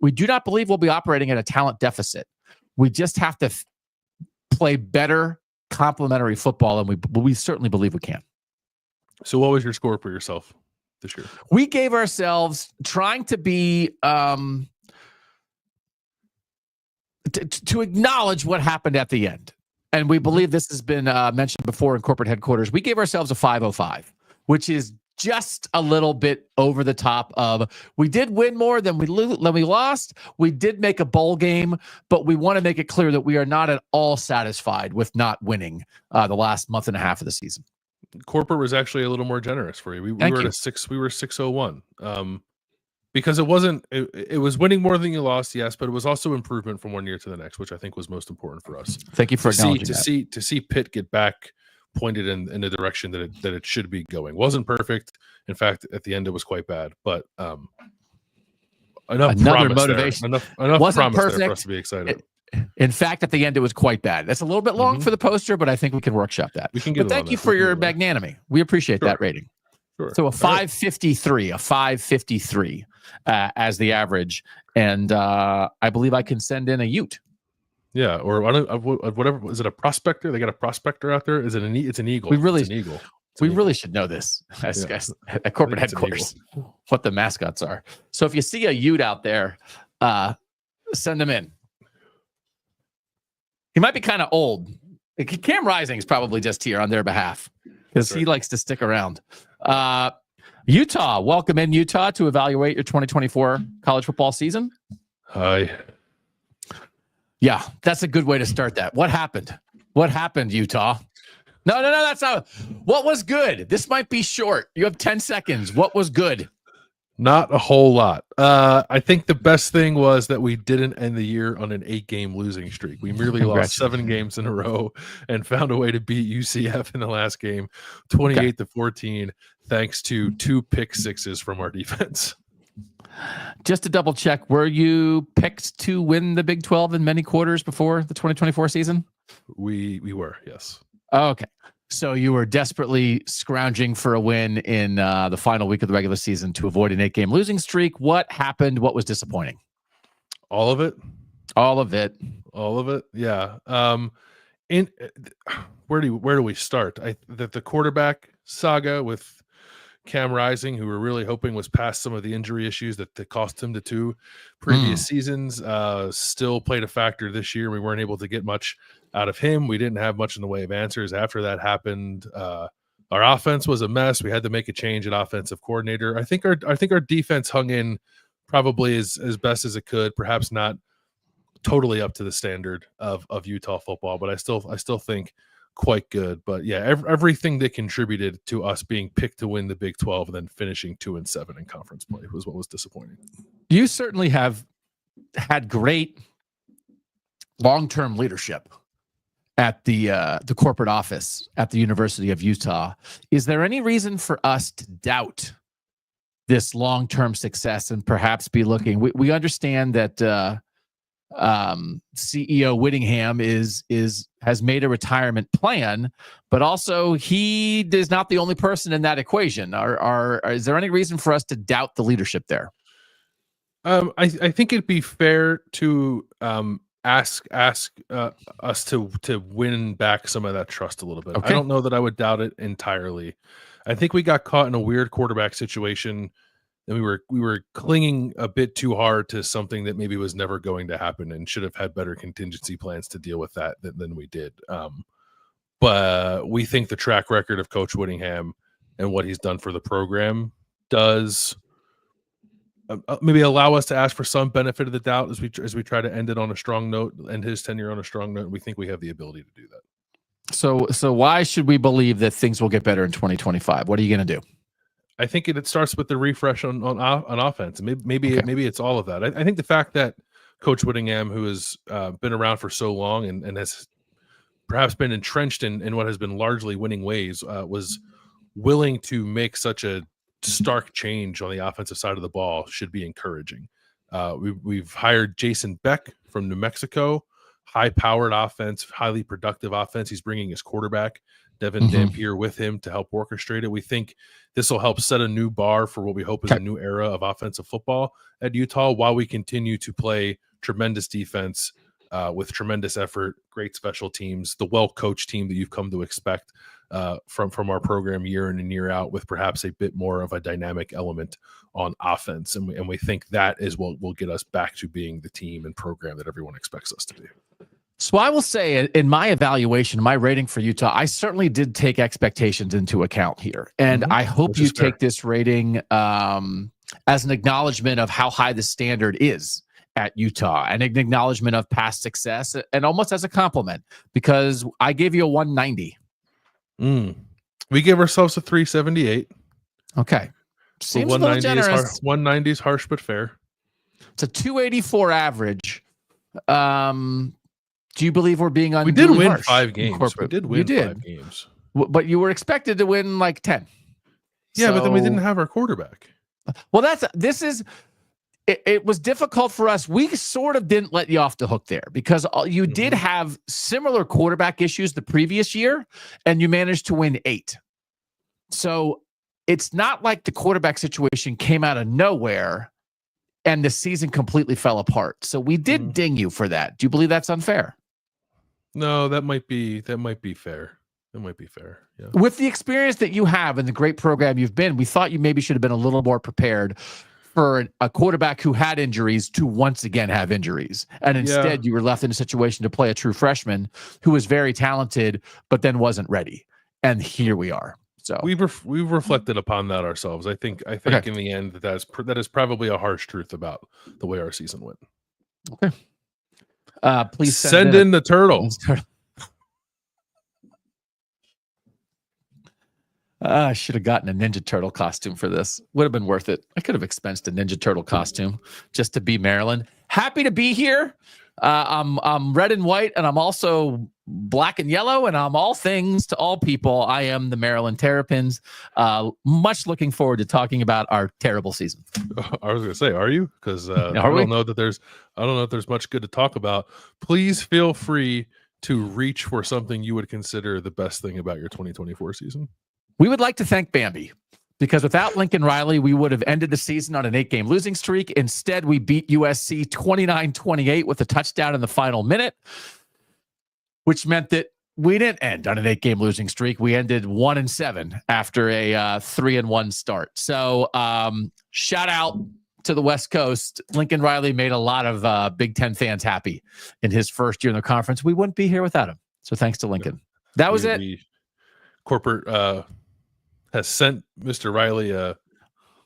we do not believe we'll be operating at a talent deficit. We just have to play better complementary football, and we certainly believe we can. So what was your score for yourself this year? We gave ourselves, trying to be to acknowledge what happened at the end. And we believe this has been mentioned before in corporate headquarters. We gave ourselves a 505, which is just a little bit over the top of, we did win more than we lost. We did make a bowl game, but we want to make it clear that we are not at all satisfied with not winning the last month and a half of the season. Corporate was actually a little more generous for you. We were at a 6. We were 601. Because it was winning more than you lost, yes, but it was also improvement from one year to the next, which I think was most important for us. Thank you for acknowledging that. To see Pitt get back pointed in the direction that it should be going. Wasn't perfect. In fact, at the end it was quite bad, but another motivation. Enough wasn't promise perfect there for us to be excited. In fact, at the end it was quite bad. That's a little bit long for the poster, but I think we can workshop that. But thank you for your magnanimity. We appreciate that rating. Sure. So a 553, as the average, and I believe I can send in a Ute. Yeah, or whatever. Is it a prospector? They got a prospector out there. Is it it's an eagle? It's an eagle. We really should know this at corporate headquarters, what the mascots are. So if you see a Ute out there, send them in. He might be kind of old. Cam Rising is probably just here on their behalf because he likes to stick around. Utah, welcome in, Utah, to evaluate your 2024 college football season. Hi. Yeah, that's a good way to start that. What happened? What happened, Utah? No, that's not. What was good? This might be short. You have 10 seconds. What was good? Not a whole lot. I think the best thing was that we didn't end the year on an 8-game losing streak. We merely lost 7 games in a row and found a way to beat UCF in the last game, 28-14, thanks to 2 pick sixes from our defense. Just to double check, were you picked to win the Big 12 in many quarters before the 2024 season? We were, yes. Okay. So you were desperately scrounging for a win in the final week of the regular season to avoid an 8-game losing streak. What happened? What was disappointing? All of it. All of it. All of it. Yeah. In where do we start? The quarterback saga with Cam Rising, who we're really hoping was past some of the injury issues that cost him the 2 previous seasons, still played a factor this year. We weren't able to get much out of him. We didn't have much in the way of answers after that happened. Our offense was a mess. We had to make a change at offensive coordinator. I think our defense hung in probably as best as it could, perhaps not totally up to the standard of Utah football, but I still think quite good. But yeah, everything that contributed to us being picked to win the Big 12 and then finishing 2-7 in conference play was what was disappointing. You certainly have had great long-term leadership at the corporate office at the University of Utah. Is there any reason for us to doubt this long-term success and perhaps be looking? We understand that CEO Whittingham has made a retirement plan, but also he is not the only person in that equation. Is there any reason for us to doubt the leadership there? I think it'd be fair to ask us to win back some of that trust a little bit. Okay. I don't know that I would doubt it entirely. I think we got caught in a weird quarterback situation, and we were clinging a bit too hard to something that maybe was never going to happen, and should have had better contingency plans to deal with that than we did. But we think the track record of Coach Whittingham and what he's done for the program does maybe allow us to ask for some benefit of the doubt as we try to end it on a strong note, end his tenure on a strong note. We think we have the ability to do that. So why should we believe that things will get better in 2025? What are you going to do? I think it starts with the refresh on offense. Maybe it's all of that. I think the fact that Coach Whittingham, who has been around for so long and has perhaps been entrenched in what has been largely winning ways, was willing to make such a stark change on the offensive side of the ball should be encouraging. We've hired Jason Beck from New Mexico, high-powered offense, highly productive offense. He's bringing his quarterback, Devin Dampier, with him to help orchestrate it. We think this will help set a new bar for what we hope is a new era of offensive football at Utah, while we continue to play tremendous defense with tremendous effort, great special teams, the well-coached team that you've come to expect from our program year in and year out, with perhaps a bit more of a dynamic element on offense. And we think that is what will get us back to being the team and program that everyone expects us to be. So I will say, in my evaluation, my rating for Utah, I certainly did take expectations into account here. And I hope you take this rating as an acknowledgement of how high the standard is at Utah, and an acknowledgement of past success, and almost as a compliment, because I gave you a 190. We give ourselves a 378. Okay. Seems a little generous. 190 is harsh but fair. It's a 284 average. Do you believe we're being We did win 5 games. We did win 5 games. But you were expected to win like 10. Yeah, but then we didn't have our quarterback. Well, it was difficult for us. We sort of didn't let you off the hook there, because you did have similar quarterback issues the previous year, and you managed to win 8. So it's not like the quarterback situation came out of nowhere and the season completely fell apart. So we did ding you for that. Do you believe that's unfair? No, that might be fair. That might be fair. Yeah. With the experience that you have and the great program you've been, we thought you maybe should have been a little more prepared for a quarterback who had injuries to once again have injuries. And instead you were left in a situation to play a true freshman who was very talented, but then wasn't ready. And here we are. So we've reflected upon that ourselves. I think in the end that is probably a harsh truth about the way our season went. Okay. Please send in the turtle. I should have gotten a Ninja Turtle costume for this. Would have been worth it. I could have expensed a Ninja Turtle costume just to be Maryland. Happy to be here. I'm red and white, and I'm also black and yellow, and I'm all things to all people. I am the Maryland Terrapins. Much looking forward to talking about our terrible season. I was going to say, are you? Because I don't know if there's much good to talk about. Please feel free to reach for something you would consider the best thing about your 2024 season? We would like to thank Bambi, because without Lincoln Riley, we would have ended the season on an 8-game losing streak. Instead, we beat USC 29-28 with a touchdown in the final minute, which meant that we didn't end on an 8-game losing streak. We ended 1-7 after a 3-1 start. So shout out to the West Coast. Lincoln Riley made a lot of Big Ten fans happy in his first year in the conference. We wouldn't be here without him. So thanks to Lincoln. That was it. Corporate has sent Mr. Riley a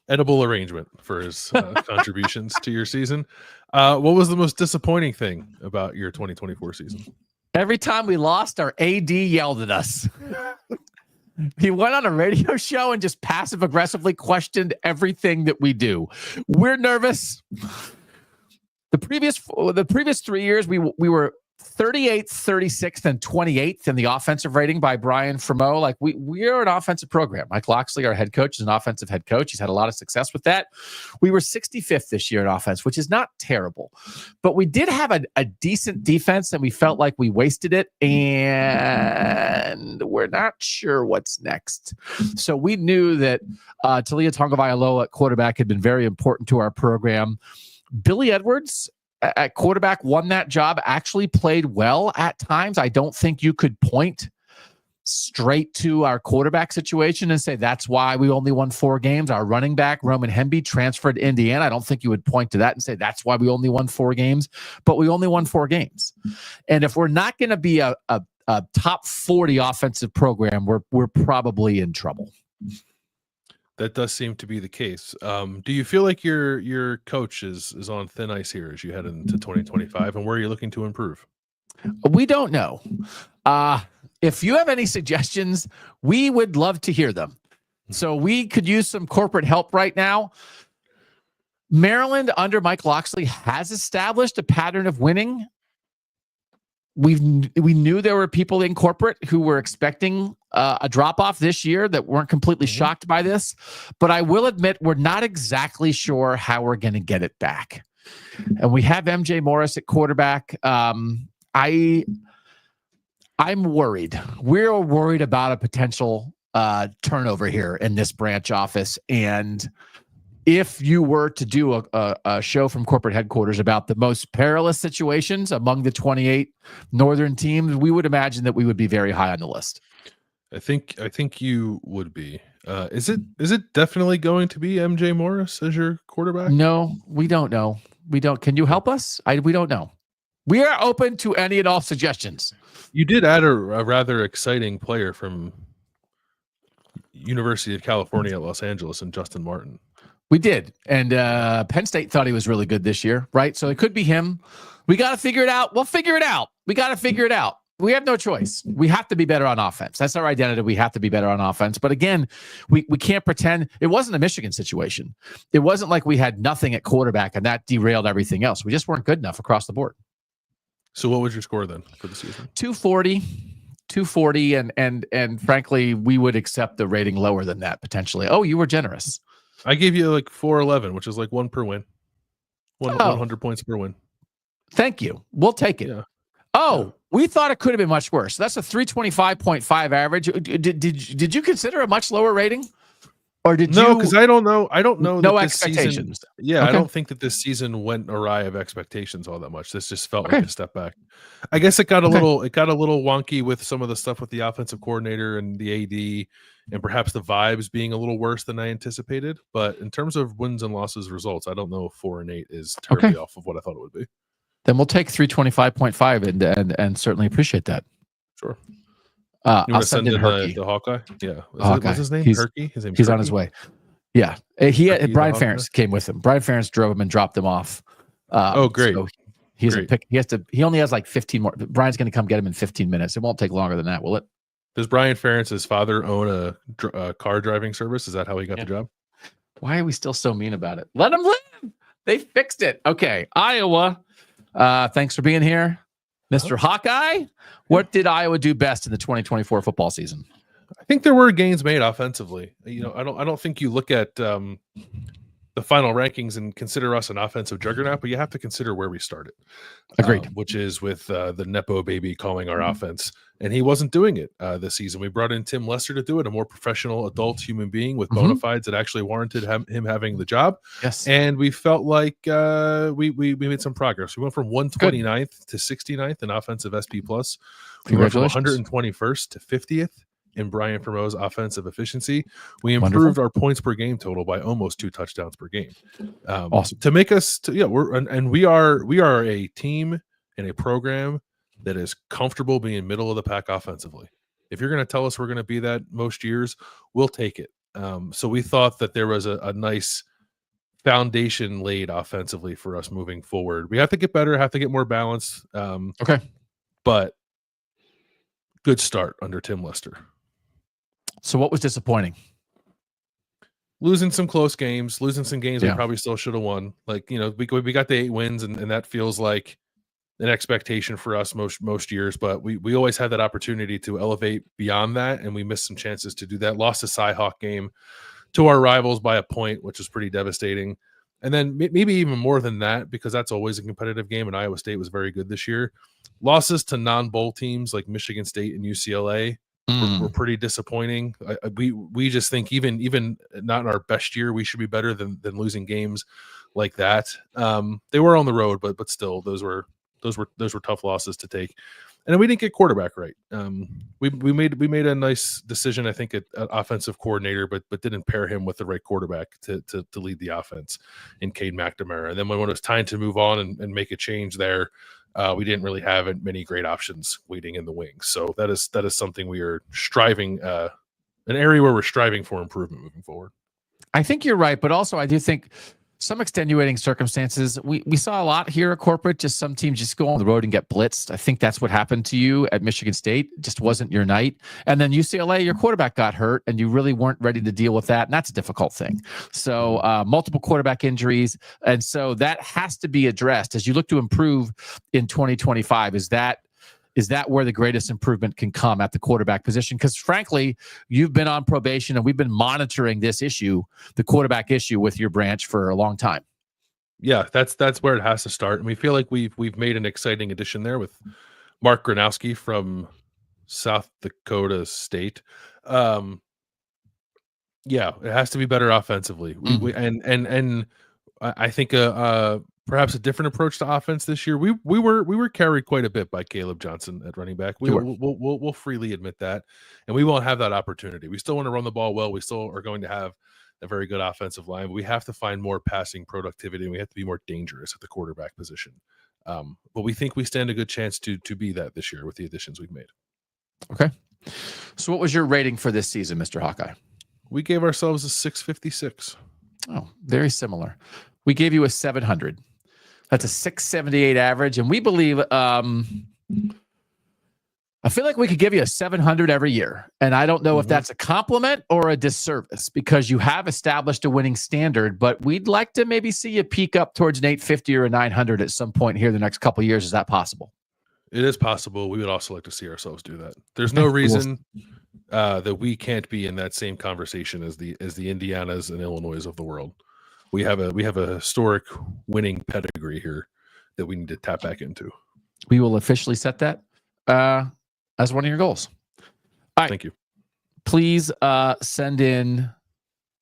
edible arrangement for his contributions to your season. What was the most disappointing thing about your 2024 season? Every time we lost, our AD yelled at us. He went on a radio show and just passive aggressively questioned everything that we do. We're nervous. The previous 3 years, we were 38th, 36th, and 28th in the offensive rating by Brian Fremeau. Like we're an offensive program. Mike Loxley, our head coach, is an offensive head coach. He's had a lot of success with that. We were 65th this year in offense, which is not terrible, but we did have a decent defense, and we felt like we wasted it, and we're not sure what's next. So we knew that Talia Tagovailoa at quarterback had been very important to our program. Billy Edwards at quarterback won that job, actually played well at times. I don't think you could point straight to our quarterback situation and say that's why we only won 4 games. Our running back, Roman Hemby, transferred to Indiana. I don't think you would point to that and say that's why we only won 4 games, but we only won 4 games. And if we're not going to be a top 40 offensive program, we're probably in trouble. That does seem to be the case. Do you feel like your coach is on thin ice here as you head into 2025, and where are you looking to improve? We don't know. If you have any suggestions, we would love to hear them. So we could use some corporate help right now. Maryland under Mike Loxley has established a pattern of winning. We knew there were people in corporate who were expecting a drop-off this year that weren't completely shocked by this. But I will admit we're not exactly sure how we're going to get it back. And we have MJ Morris at quarterback. I'm worried. We're worried about a potential turnover here in this branch office. And if you were to do a show from corporate headquarters about the most perilous situations among the 28 Northern teams, we would imagine that we would be very high on the list. I think you would be. Is it definitely going to be MJ Morris as your quarterback? No, we don't know. We don't. Can you help us? We don't know. We are open to any and all suggestions. You did add a rather exciting player from University of California at Los Angeles, and Justin Martin. We did. And Penn State thought he was really good this year, right? So it could be him. We got to figure it out. We'll figure it out. We got to figure it out. We have no choice. We have to be better on offense. That's our identity. We have to be better on offense. But again, we can't pretend it wasn't a Michigan situation. It wasn't like we had nothing at quarterback and that derailed everything else. We just weren't good enough across the board. So what was your score then for the season? 240, and frankly, we would accept the rating lower than that potentially. Oh, you were generous. I gave you like 411, which is like 1 per win. 100 points per win. Thank you. We'll take it. Yeah. Oh, we thought it could have been much worse. That's a 325.5 average. Did you consider a much lower rating? Or did you? No, because I don't know. I don't know. No expectations. Okay. I don't think that this season went awry of expectations all that much. This just felt like a step back. I guess it got a little wonky with some of the stuff with the offensive coordinator and the AD, and perhaps the vibes being a little worse than I anticipated. But in terms of wins and losses results, I don't know if 4-8 is terribly off of what I thought it would be. Then we'll take 325.5 and certainly appreciate that. Sure. I'll send in Herky. The Hawkeye? Yeah. What's his name? Herky? He's on his way. Yeah. Brian Ferentz came with him. Brian Ferentz drove him and dropped him off. Great. So he only has like 15 more. Brian's going to come get him in 15 minutes. It won't take longer than that, will it? Does Brian Ferentz's father own a car driving service? Is that how he got the job? Why are we still so mean about it? Let him live. They fixed it. Okay. Iowa. Thanks for being here. Mr. Hawkeye, what did Iowa do best in the 2024 football season? I think there were gains made offensively. I don't think you look at the final rankings and consider us an offensive juggernaut, but you have to consider where we started. Agreed. Which is with the Nepo baby calling our offense. And he wasn't doing it this season. We brought in Tim Lester to do it, a more professional adult human being with bona fides that actually warranted him having the job. Yes. And we felt like we made some progress. We went from 129th to 69th in offensive SP+. We went from 121st to 50th in Brian Fermo's offensive efficiency. We improved our points per game total by almost 2 touchdowns per game. Awesome. To make us, we are a team and a program that is comfortable being middle of the pack offensively. If you're going to tell us we're going to be that most years, we'll take it. So we thought that there was a nice foundation laid offensively for us moving forward. We have to get better, have to get more balanced. But good start under Tim Lester. So what was disappointing? Losing some close games, losing some games we probably still should have won. Like, we got the 8 wins, and that feels like an expectation for us most years, but we always had that opportunity to elevate beyond that, and we missed some chances to do that. Lost a Cy-Hawk game to our rivals by a point, which was pretty devastating. And then maybe even more than that, because that's always a competitive game, and Iowa State was very good this year. Losses to non-bowl teams like Michigan State and UCLA were pretty disappointing. We just think even not in our best year, we should be better than losing games like that. They were on the road, but still, those were tough losses to take. And then we didn't get quarterback right. We made a nice decision, I think, at offensive coordinator, but didn't pair him with the right quarterback to lead the offense in Cade McNamara. And then when it was time to move on and make a change there, we didn't really have many great options waiting in the wings. So that is something we are striving, an area where we're striving for improvement moving forward. I think you're right, but also I do think some extenuating circumstances. We saw a lot here at corporate, just some teams just go on the road and get blitzed. I think that's what happened to you at Michigan State. It just wasn't your night. And then UCLA, your quarterback got hurt and you really weren't ready to deal with that. And that's a difficult thing. So multiple quarterback injuries. And so that has to be addressed as you look to improve in 2025. Is that where the greatest improvement can come at the quarterback position? Because frankly, you've been on probation and we've been monitoring this issue, the quarterback issue with your branch for a long time. Yeah, that's where it has to start. And we feel like we've made an exciting addition there with Mark Gronowski from South Dakota State. Yeah, it has to be better offensively. And I think perhaps a different approach to offense this year. We were carried quite a bit by Caleb Johnson at running back. We'll freely admit that, and we won't have that opportunity. We still want to run the ball well. We still are going to have a very good offensive line, but we have to find more passing productivity, and we have to be more dangerous at the quarterback position. But we think we stand a good chance to be that this year with the additions we've made. Okay. So what was your rating for this season, Mr. Hawkeye? We gave ourselves a 656. Oh, very similar. We gave you a 700. That's a 678 average. And we believe, I feel like we could give you a 700 every year. And I don't know if that's a compliment or a disservice because you have established a winning standard, but we'd like to maybe see you peak up towards an 850 or a 900 at some point here the next couple of years. Is that possible? It is possible. We would also like to see ourselves do that. There's no reason that we can't be in that same conversation as the Indianas and Illinois of the world. We have a historic winning pedigree here that we need to tap back into. We will officially set that as one of your goals. All right. Thank you. Please send in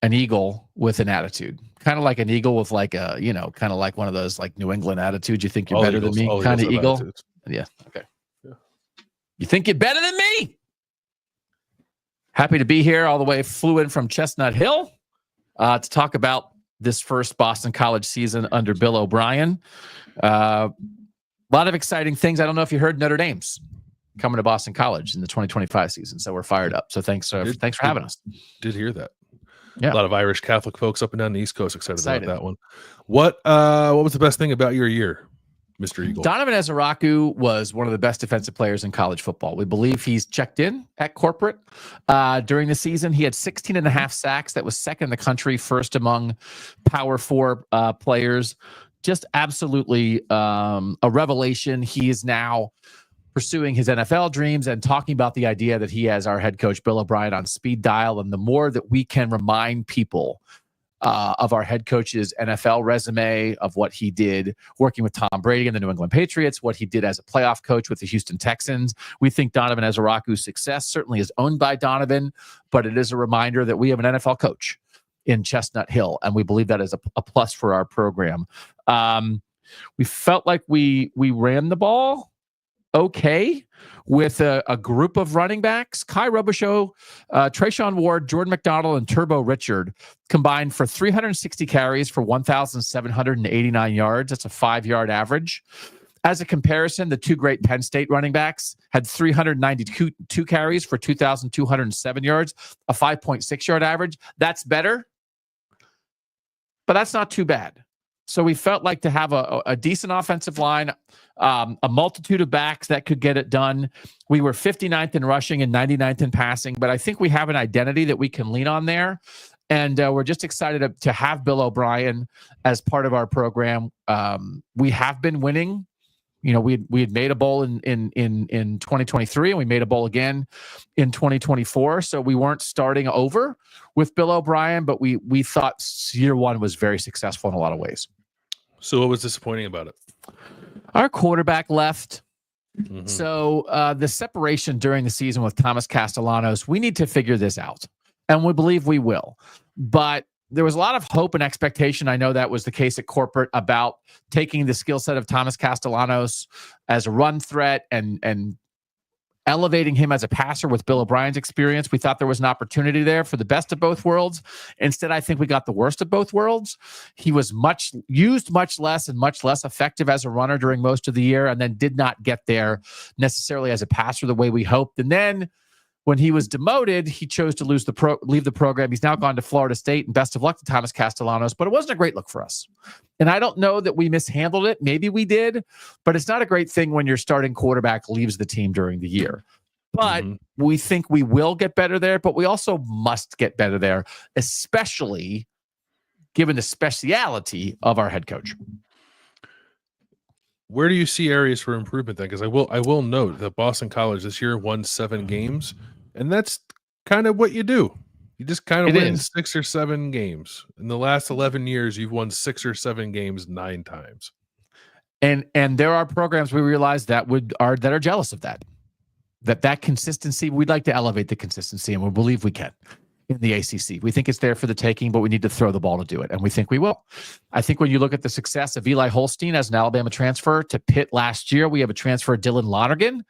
an eagle with an attitude, kind of like an eagle with like a, kind of like one of those like New England attitudes. You think you're better than me kind of eagle. Attitudes. Yeah. Okay. Yeah. You think you're better than me? Happy to be here all the way. Flew in from Chestnut Hill to talk about this first Boston College season under Bill O'Brien. A lot of exciting things. I don't know if you heard Notre Dame's coming to Boston College in the 2025 season. So we're fired up. So thanks for having us. Did hear that. Yeah. A lot of Irish Catholic folks up and down the East Coast excited about that one. What was the best thing about your year, Mr. Eagle? Donovan Ezaraku was one of the best defensive players in college football. We believe he's checked in at corporate during the season. He had 16 and a half sacks. That was second in the country, first among Power 4 players. Just absolutely a revelation. He is now pursuing his NFL dreams and talking about the idea that he has our head coach, Bill O'Brien, on speed dial. And the more that we can remind people of our head coach's NFL resume, of what he did working with Tom Brady and the New England Patriots, what he did as a playoff coach with the Houston Texans. We think Donovan Ezeraku's success certainly is owned by Donovan, but it is a reminder that we have an NFL coach in Chestnut Hill, and we believe that is a plus for our program. We felt like we ran the ball okay with a group of running backs. Kai Robichaux, Trayshawn Ward, Jordan McDonald, and Turbo Richard combined for 360 carries for 1,789 yards. That's a 5-yard average. As a comparison, the two great Penn State running backs had 392 carries for 2,207 yards, a 5.6-yard average. That's better, but that's not too bad. So we felt like to have a decent offensive line, a multitude of backs that could get it done. We were 59th in rushing and 99th in passing, but I think we have an identity that we can lean on there. And we're just excited to have Bill O'Brien as part of our program. We have been winning. You know, we had made a bowl in 2023, and we made a bowl again in 2024. So we weren't starting over with Bill O'Brien, but we thought year one was very successful in a lot of ways. So what was disappointing about it? Our quarterback left. Mm-hmm. So the separation during the season with Thomas Castellanos, we need to figure this out, and we believe we will. But there was a lot of hope and expectation. I know that was the case at corporate about taking the skill set of Thomas Castellanos as a run threat and elevating him as a passer with Bill O'Brien's experience. We thought there was an opportunity there for the best of both worlds. Instead, I think we got the worst of both worlds. He was used much less and much less effective as a runner during most of the year, and then did not get there necessarily as a passer the way we hoped. And then when he was demoted, he chose to leave the program. He's now gone to Florida State, and best of luck to Thomas Castellanos, but it wasn't a great look for us. And I don't know that we mishandled it. Maybe we did, but it's not a great thing when your starting quarterback leaves the team during the year. But we think we will get better there, but we also must get better there, especially given the speciality of our head coach. Where do you see areas for improvement then? Because I will note that Boston College this year won 7 games, and that's kind of what you do. You just kind of win 6 or 7 games. In the last 11 years, you've won 6 or 7 games 9 times. And there are programs we realize that are jealous of that consistency. We'd like to elevate the consistency, and we believe we can in the ACC. We think it's there for the taking, but we need to throw the ball to do it, and we think we will. I think when you look at the success of Eli Holstein as an Alabama transfer to Pitt last year, we have a transfer, Dylan Lonergan,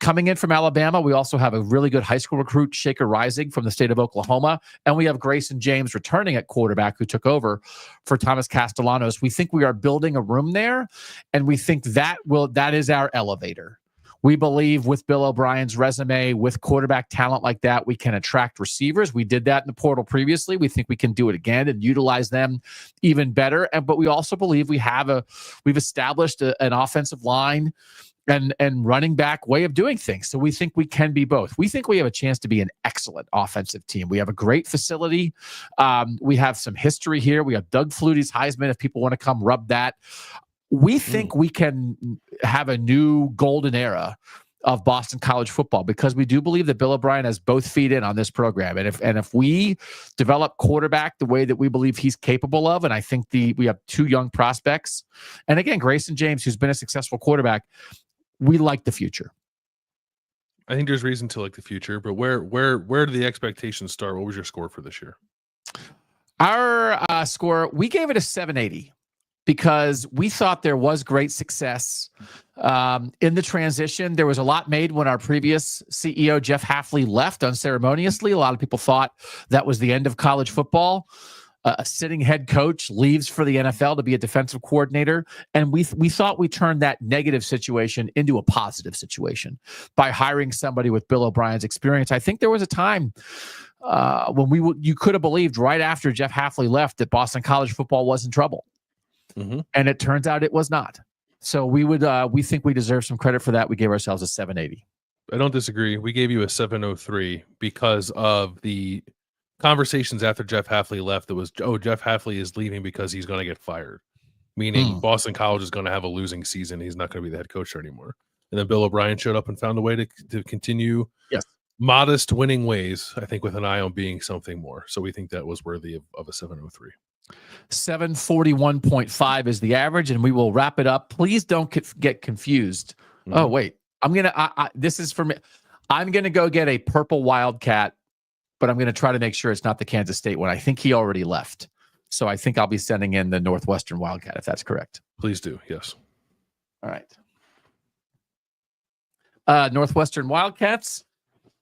coming in from Alabama. We also have a really good high school recruit, Shaker Rising, from the state of Oklahoma, and we have Grayson James returning at quarterback, who took over for Thomas Castellanos. We think we are building a room there, and we think that is our elevator. We believe with Bill O'Brien's resume, with quarterback talent like that, we can attract receivers. We did that in the portal previously. We think we can do it again and utilize them even better. But we also believe we've established an offensive line and running back way of doing things. So we think we can be both. We think we have a chance to be an excellent offensive team. We have a great facility. We have some history here. We have Doug Flutie's Heisman, if people want to come rub that. We think we can have a new golden era of Boston College football, because we do believe that Bill O'Brien has both feet in on this program. And if we develop quarterback the way that we believe he's capable of, and I think we have 2 young prospects, and again, Grayson James, who's been a successful quarterback, we like the future. I think there's reason to like the future, but where do the expectations start? What was your score for this year? Our score, we gave it a 780. Because we thought there was great success in the transition. There was a lot made when our previous CEO, Jeff Hafley, left unceremoniously. A lot of people thought that was the end of college football. A sitting head coach leaves for the NFL to be a defensive coordinator. And we thought we turned that negative situation into a positive situation by hiring somebody with Bill O'Brien's experience. I think there was a time when you could have believed right after Jeff Hafley left that Boston College football was in trouble. And it turns out it was not. So we think we deserve some credit for that. We gave ourselves a 780. I don't disagree. We gave you a 703 because of the conversations after Jeff Hafley left. That was, Jeff Hafley is leaving because he's going to get fired, meaning Boston College is going to have a losing season. He's not going to be the head coach there anymore. And then Bill O'Brien showed up and found a way to continue modest winning ways, I think, with an eye on being something more. So we think that was worthy of a 703. 741.5 is the average, and we will wrap it up. Please don't get confused. Mm-hmm. Oh, wait. This is for me. I'm going to go get a purple Wildcat, but I'm going to try to make sure it's not the Kansas State one. I think he already left. So I think I'll be sending in the Northwestern Wildcat, if that's correct. Please do. Yes. All right. Northwestern Wildcats,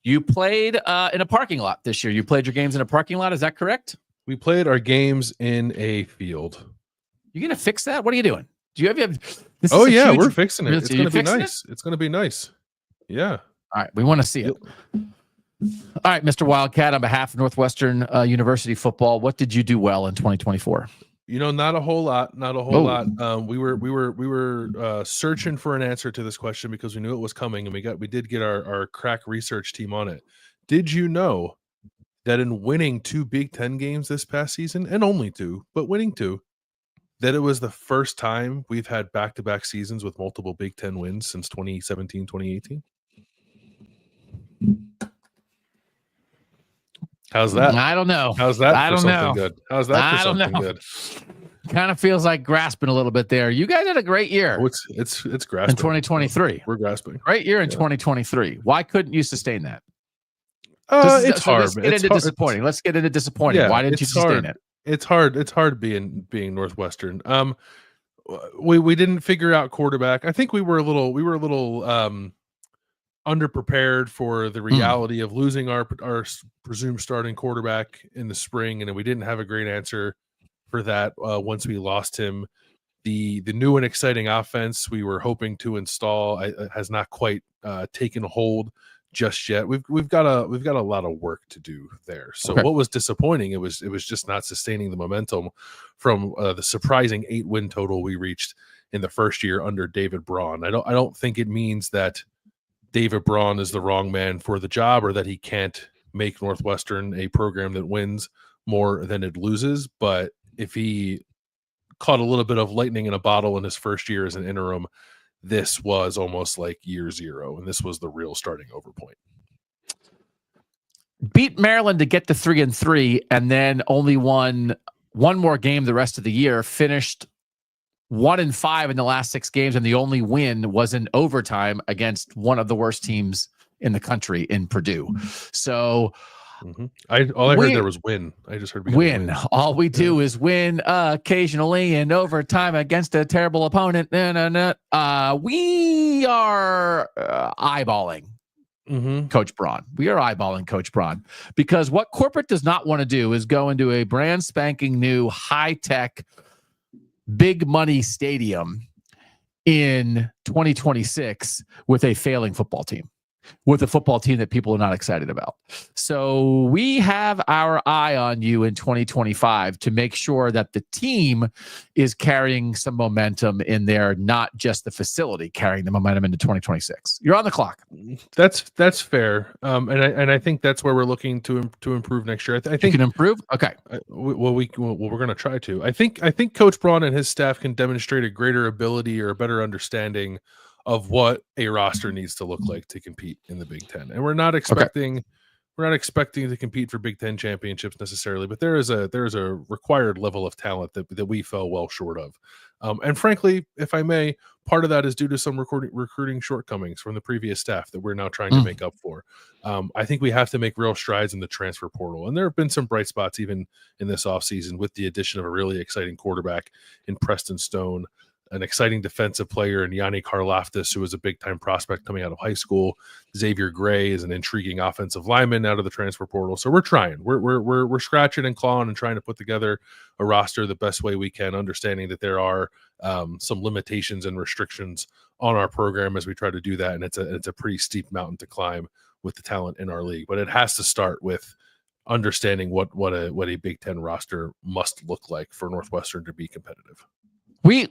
you played in a parking lot this year. You played your games in a parking lot. Is that correct? We played our games in a field. You going to fix that? What are you doing? Do you have this? Oh, yeah, we're fixing it. Really? It's going to be nice. It's going to be nice. Yeah. All right. We want to see it. All right, Mr. Wildcat, on behalf of Northwestern University football, what did you do well in 2024? Not a whole lot. Not a whole lot. We were searching for an answer to this question because we knew it was coming, and we did get our crack research team on it. Did you know that in winning 2 Big Ten games this past season, and only 2, but winning 2, that it was the first time we've had back-to-back seasons with multiple Big Ten wins since 2017, 2018? How's that? I don't know. How's that? I don't know. Good? How's that for something good? Kind of feels like grasping a little bit there. You guys had a great year. Oh, it's grasping. In 2023. We're grasping. Great year in 2023. Why couldn't you sustain that? It's hard. Let's get into disappointing. Let's get into disappointing. Yeah, why didn't you sustain it? It's hard. It's hard being Northwestern. We didn't figure out quarterback. I think we were a little underprepared for the reality of losing our presumed starting quarterback in the spring, and we didn't have a great answer for that once we lost him. The new and exciting offense we were hoping to install has not quite taken hold just yet. We've got a lot of work to do there. So What was disappointing, it was just not sustaining the momentum from the surprising 8-win total we reached in the first year under David Braun. I don't think it means that David Braun is the wrong man for the job or that he can't make Northwestern a program that wins more than it loses. But if he caught a little bit of lightning in a bottle in his first year as an interim, this was almost like year 0, and this was the real starting over point. Beat Maryland to get to 3-3, and then only won one more game the rest of the year. Finished 1-5 in the last 6 games, and the only win was in overtime against one of the worst teams in the country in Purdue. So all I heard there was win. I just heard win. All we do is win occasionally in overtime against a terrible opponent. We are eyeballing Coach Braun. We are eyeballing Coach Braun because what corporate does not want to do is go into a brand spanking new high-tech big money stadium in 2026 with a failing football team, with a football team that people are not excited about. So we have our eye on you in 2025 to make sure that the team is carrying some momentum in there, not just the facility carrying the momentum into 2026. You're on the clock. That's fair. And I think that's where we're looking to improve next year. I think you can improve. Okay. We're going to try to. I think Coach Braun and his staff can demonstrate a greater ability or a better understanding of what a roster needs to look like to compete in the Big Ten. And we're not expecting to compete for Big Ten championships necessarily, but there is a required level of talent that we fell well short of. And frankly, if I may, part of that is due to some recruiting shortcomings from the previous staff that we're now trying to make up for. I think we have to make real strides in the transfer portal. And there have been some bright spots even in this offseason with the addition of a really exciting quarterback in Preston Stone, an exciting defensive player in Yanni Karlaftis, who was a big-time prospect coming out of high school. Xavier Gray is an intriguing offensive lineman out of the transfer portal. So we're trying. We're scratching and clawing and trying to put together a roster the best way we can, understanding that there are some limitations and restrictions on our program as we try to do that. And it's a pretty steep mountain to climb with the talent in our league. But it has to start with understanding what a Big Ten roster must look like for Northwestern to be competitive. We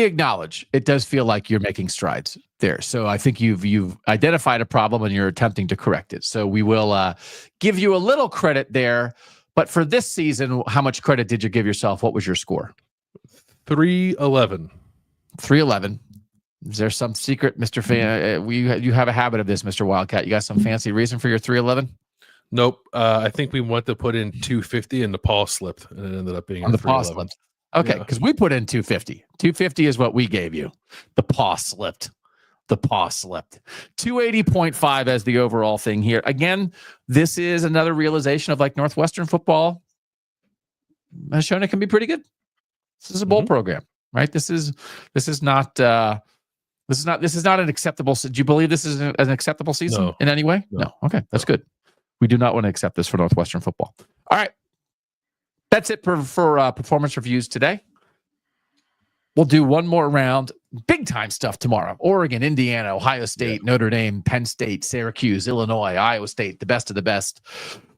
acknowledge it does feel like you're making strides there. So I think you've identified a problem and you're attempting to correct it. So we will give you a little credit there. But for this season, how much credit did you give yourself? What was your score? 311. 311. Is there some secret, Mr. Fan? You have a habit of this, Mr. Wildcat. You got some fancy reason for your 311? Nope. I think we went to put in 250 and the Paul slipped, and it ended up being On a the paw 311. slipped. Okay, Yeah. because we put in 250. 250 is what we gave you. The paw slipped. The paw slipped. 280.5 as the overall thing here. Again, this is another realization of like Northwestern football has shown it can be pretty good. This is a bowl program, right? This is not an acceptable. Do you believe this is an acceptable season No. in any way? No. Okay, that's good. We do not want to accept this for Northwestern football. All right. That's it for performance reviews today. We'll do one more round. Big time stuff tomorrow. Oregon, Indiana, Ohio State, Notre Dame, Penn State, Syracuse, Illinois, Iowa State, the best of the best.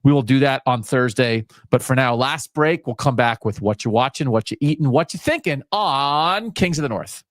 We will do that on Thursday. But for now, last break. We'll come back with what you watching, what you eating, what you thinking on Kings of the North.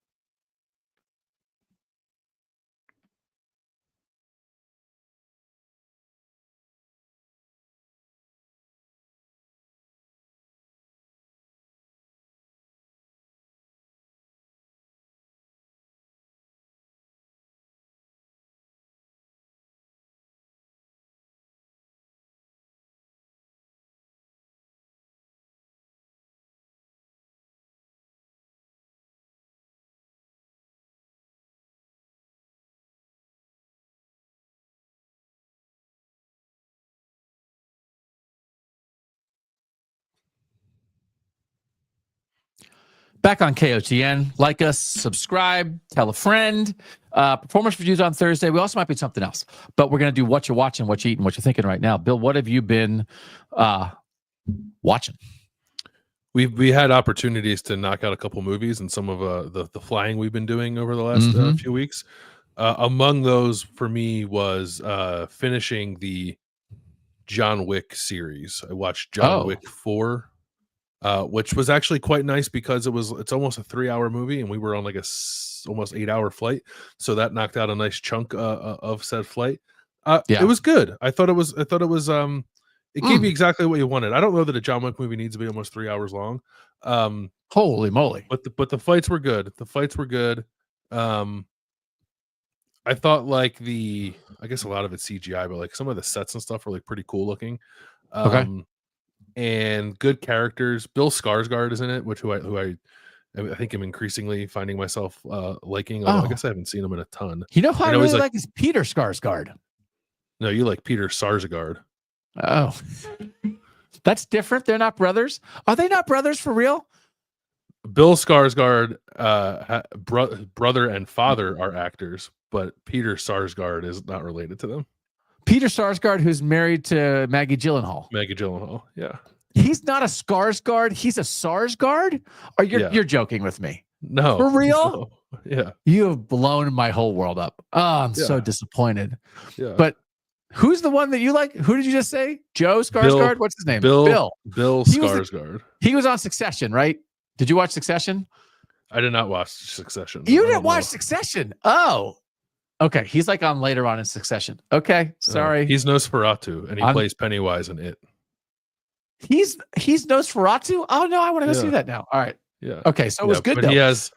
Back on KOTN. Like us, subscribe, tell a friend. Performance reviews on Thursday. We also might be something else, but we're going to do what you're watching, what you're eating, what you're thinking right now. Bill, what have you been watching? We had opportunities to knock out a couple movies and some of the flying we've been doing over the last few weeks. Among those for me was finishing the John Wick series. I watched John Wick 4. Which was actually quite nice because it's almost a 3-hour movie and we were on like a almost 8-hour flight, so that knocked out a nice chunk of said flight. It was good. I thought it was it gave you exactly what you wanted. I don't know that a John Wick movie needs to be almost 3 hours long. Holy moly! But the fights were good. The fights were good. I thought like I guess a lot of it's CGI, but like some of the sets and stuff were like pretty cool looking. Okay. And good characters. Bill Skarsgård is in it, who I think I'm increasingly finding myself liking. Although I guess I haven't seen him in a ton. You know who I really like is Peter Skarsgård. No, you like Peter Sarsgaard. Oh, that's different. They're not brothers. Are they not brothers for real? Bill Skarsgård, brother and father are actors, but Peter Sarsgaard is not related to them. Peter Sarsgaard, who's married to Maggie Gyllenhaal. Maggie Gyllenhaal, yeah. He's not a Skarsgård. He's a Sarsgaard? Or you're joking with me? No. For real? No. Yeah. You have blown my whole world up. Oh, I'm so disappointed. Yeah. But who's the one that you like? Who did you just say? Joe Skarsgård? What's his name? Bill Skarsgård. He was on Succession, right? Did you watch Succession? I did not watch Succession. You didn't watch Succession? Oh. Okay, he's like on later on in Succession. Okay, sorry. He's Nosferatu, and he plays Pennywise in it. He's Nosferatu? Oh no, I want to go see that now. All right. Yeah. Okay, so it was good. But he has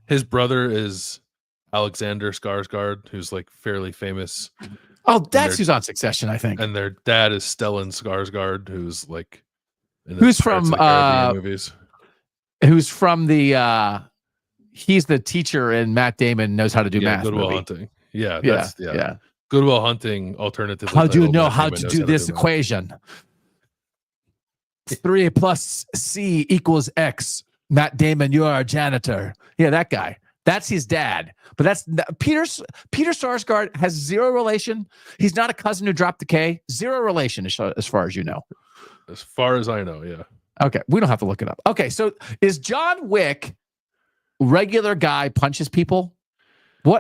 his brother is Alexander Skarsgård, who's like fairly famous. Oh, that's who's on Succession, I think. And their dad is Stellan Skarsgård, who's like who's from movies. Who's from the he's the teacher and Matt Damon knows how to do math. Good Will Hunting. Yeah, that's Good Will Hunting alternative. How do you know how to do this equation? 3 plus C equals X. Matt Damon, you are a janitor. Yeah, that guy. That's his dad. But that's Peter Sarsgaard has zero relation. He's not a cousin who dropped the K. Zero relation as far as you know. As far as I know, yeah. Okay, we don't have to look it up. Okay, so is John Wick regular guy punches people?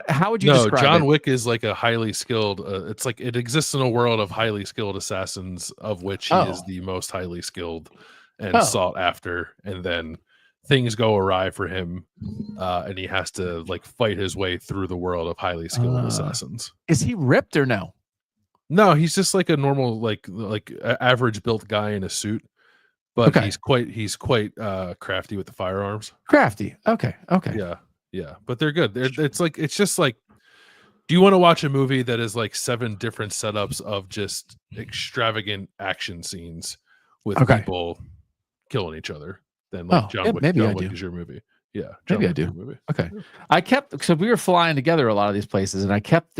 How would you describe John it? Wick is like a highly skilled it's like it exists in a world of highly skilled assassins, of which he is the most highly skilled and sought after, and then things go awry for him, and he has to like fight his way through the world of highly skilled assassins. Is he ripped or no? No, he's just like a normal like average built guy in a suit, but he's quite crafty with the firearms. Crafty. Okay. Yeah, but they're good. It's just like Do you want to watch a movie that is like 7 different setups of just extravagant action scenes with people killing each other? Then like John Wick, maybe John I Wick do. is your movie. Yeah, maybe I do. Movie. Okay, so we were flying together a lot of these places, and I kept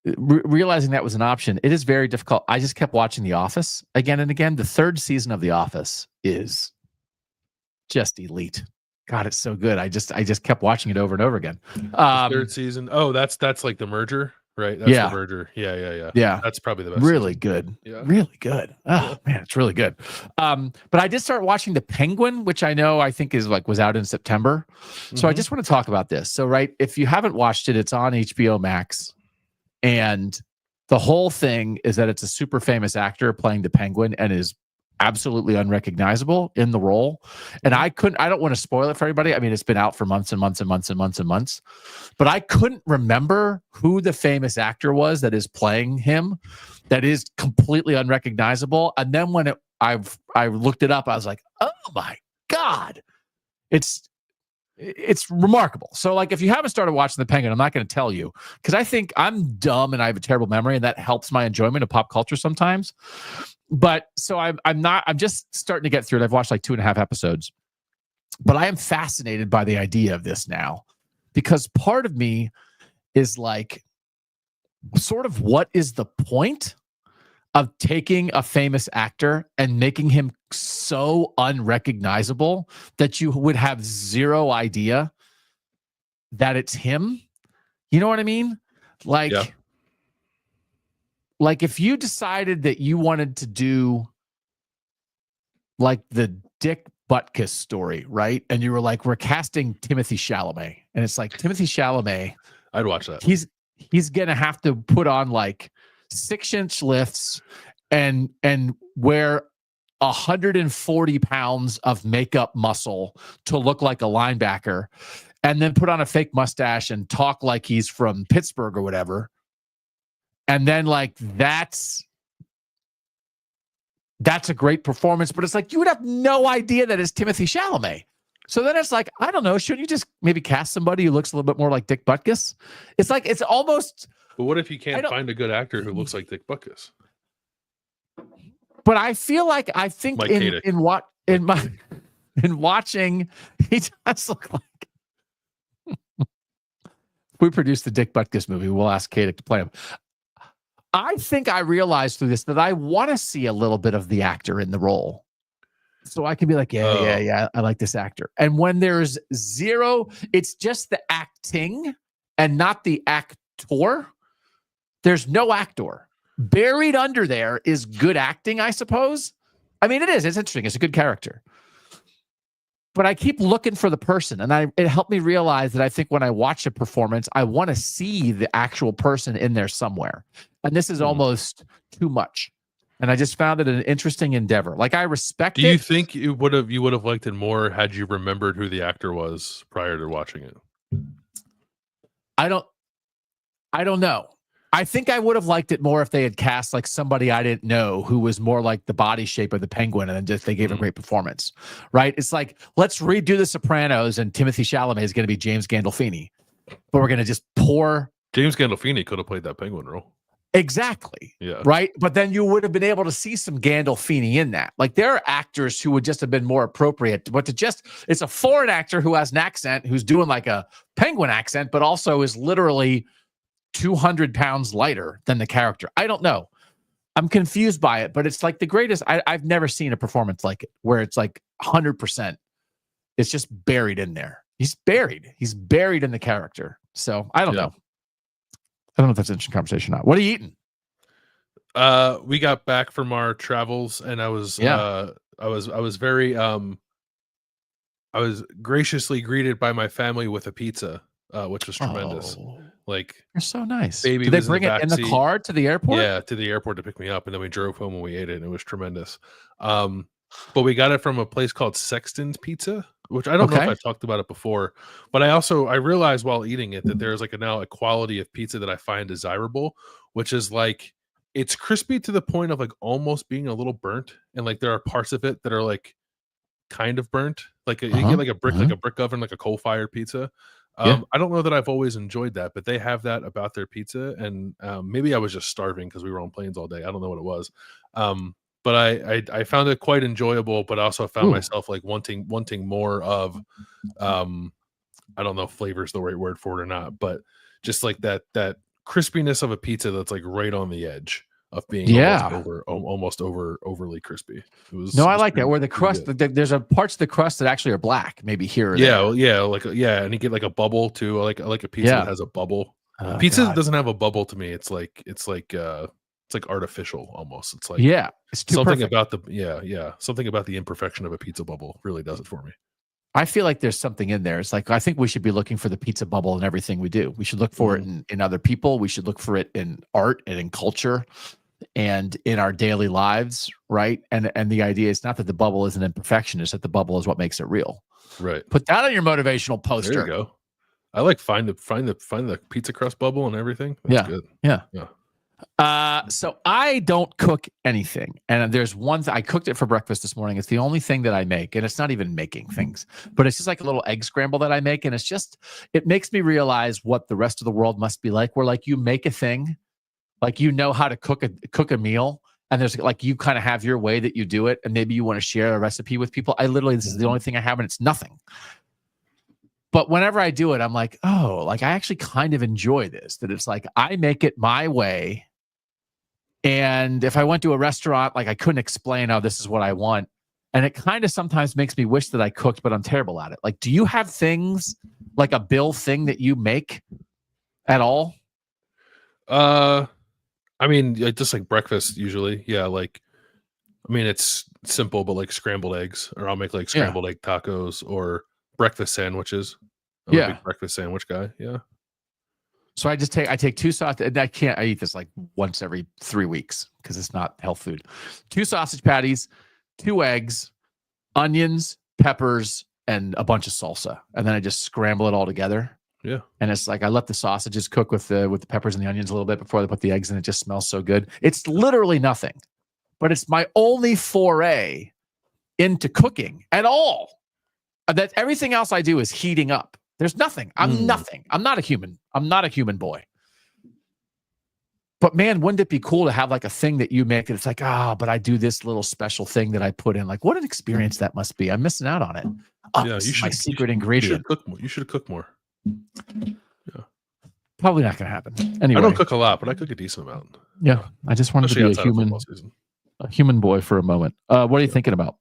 realizing that was an option. It is very difficult. I just kept watching The Office again and again. The 3rd season of The Office is just elite. God, it's so good. I just kept watching it over and over again. The 3rd season. Oh, that's like the merger, right? That's the merger. Yeah. That's probably the best. Really season. good. Yeah. Really good. Oh man, it's really good. But I did start watching The Penguin, which I think was out in September. So I just want to talk about this. So, right, if you haven't watched it, it's on HBO Max. And the whole thing is that it's a super famous actor playing the Penguin and is absolutely unrecognizable in the role. And I don't want to spoil it for everybody. I mean, it's been out for months and months and months and months and months, but I couldn't remember who the famous actor was that is playing him that is completely unrecognizable. And then when I looked it up, I was like, oh my God, it's remarkable. So like, if you haven't started watching The Penguin, I'm not going to tell you because I think I'm dumb and I have a terrible memory and that helps my enjoyment of pop culture sometimes. But so I'm just starting to get through it. I've watched like 2.5 episodes, but I am fascinated by the idea of this now because part of me is like, sort of what is the point of taking a famous actor and making him so unrecognizable that you would have zero idea that it's him? You know what I mean? Like, like if you decided that you wanted to do like the Dick Butkus story, right? And you were like, we're casting Timothy Chalamet. And it's like, Timothy Chalamet, I'd watch that. He's going to have to put on like 6-inch lifts and wear 140 pounds of makeup muscle to look like a linebacker and then put on a fake mustache and talk like he's from Pittsburgh or whatever. And then like, that's a great performance, but it's like, you would have no idea that it's Timothy Chalamet. So then it's like, I don't know, shouldn't you just maybe cast somebody who looks a little bit more like Dick Butkus? It's like, it's almost. But what if you can't find a good actor who looks like Dick Butkus? But I feel like in watching, he does look like. If we produce the Dick Butkus movie, we'll ask Kadick to play him. I think I realized through this that I want to see a little bit of the actor in the role. So I can be like, yeah, I like this actor. And when there's zero, it's just the acting and not the actor. There's no actor. Buried under there is good acting, I suppose. I mean, it is. It's interesting. It's a good character. But I keep looking for the person. And it helped me realize that I think when I watch a performance, I want to see the actual person in there somewhere. And this is almost too much. And I just found it an interesting endeavor. Like, I respect it. Do you think you would have liked it more had you remembered who the actor was prior to watching it? I don't know. I think I would have liked it more if they had cast like somebody I didn't know who was more like the body shape of the Penguin, and then just they gave a great performance, right? It's like, let's redo The Sopranos, and Timothy Chalamet is going to be James Gandolfini, but we're going to just pour. James Gandolfini could have played that Penguin role. Exactly. Yeah. Right. But then you would have been able to see some Gandolfini in that. Like, there are actors who would just have been more appropriate, but it's a foreign actor who has an accent, who's doing like a Penguin accent, but also is literally 200 pounds lighter than the character. I don't know. I'm confused by it, but it's like the greatest. I've never seen a performance like it where it's like 100%. It's just buried in there. He's buried in the character. So I don't know. I don't know if that's an interesting conversation or not. What are you eating? We got back from our travels, and I was very I was graciously greeted by my family with a pizza, which was tremendous. Like, you're so nice. Baby, did they bring it in the car to the airport? Yeah, to the airport to pick me up, and then we drove home and we ate it, and it was tremendous. But we got it from a place called Sexton's Pizza, which I don't know if I've talked about it before, but I realized while eating it that there's like now a quality of pizza that I find desirable, which is like, it's crispy to the point of like almost being a little burnt, and like there are parts of it that are like kind of burnt, like you get like a brick oven, like a coal-fired pizza. Yeah. I don't know that I've always enjoyed that, but they have that about their pizza. And maybe I was just starving because we were on planes all day. I don't know what it was. But I found it quite enjoyable, but I also found Ooh. myself like wanting more of I don't know if flavor is the right word for it or not, but just like that crispiness of a pizza that's like right on the edge of being Yeah. almost overly crispy. No, I It was like that. Where the pretty crust, good. there's a parts of the crust that actually are black, maybe here or Yeah, there. well, yeah, like and you get like a bubble too. I like a pizza Yeah. that has a bubble. Oh, Pizza that God. doesn't have a bubble to me, it's like artificial almost. It's like Yeah. It's too something perfect. about something about the imperfection of a pizza bubble really does it for me. I feel like there's something in there. It's like, I think we should be looking for the pizza bubble in everything we do. We should look for it in other people. We should look for it in art and in culture and in our daily lives. Right. And the idea is not that the bubble is an imperfection, it's that the bubble is what makes it real. Right. Put that on your motivational poster. There you go. I like find the pizza crust bubble and everything. That's good. Yeah. Yeah. So I don't cook anything. And there's one I cooked it for breakfast this morning. It's the only thing that I make. And it's not even making things, but it's just like a little egg scramble that I make. And it makes me realize what the rest of the world must be like. Where like you make a thing, like you know how to cook a meal. And there's like you kind of have your way that you do it. And maybe you want to share a recipe with people. This is the only thing I have, and it's nothing. But whenever I do it, I'm like, oh, like I actually kind of enjoy this, that it's like I make it my way. And if I went to a restaurant, like I couldn't explain, oh, this is what I want. And it kind of sometimes makes me wish that I cooked, but I'm terrible at it. Like, do you have things like a Bill thing that you make at all? I mean, just like breakfast usually. Yeah, like I mean, it's simple, but like scrambled eggs, or I'll make like scrambled egg tacos or breakfast sandwiches. I'm a big breakfast sandwich guy. Yeah. So I take 2 sausage, and I eat this like once every 3 weeks because it's not health food. 2 sausage patties, 2 eggs, onions, peppers, and a bunch of salsa. And then I just scramble it all together. Yeah. And it's like I let the sausages cook with the peppers and the onions a little bit before they put the eggs in. It just smells so good. It's literally nothing, but it's my only foray into cooking at all. That everything else I do is heating up. There's nothing. I'm nothing. I'm not a human. I'm not a human boy. But man, wouldn't it be cool to have like a thing that you make? And it's like, but I do this little special thing that I put in. Like, what an experience that must be. I'm missing out on it. Yeah, you should. My secret ingredient. You should cook more. Yeah. Probably not going to happen. Anyway, I don't cook a lot, but I cook a decent amount. Yeah, I just wanted Especially to be a human boy for a moment. What are you thinking about?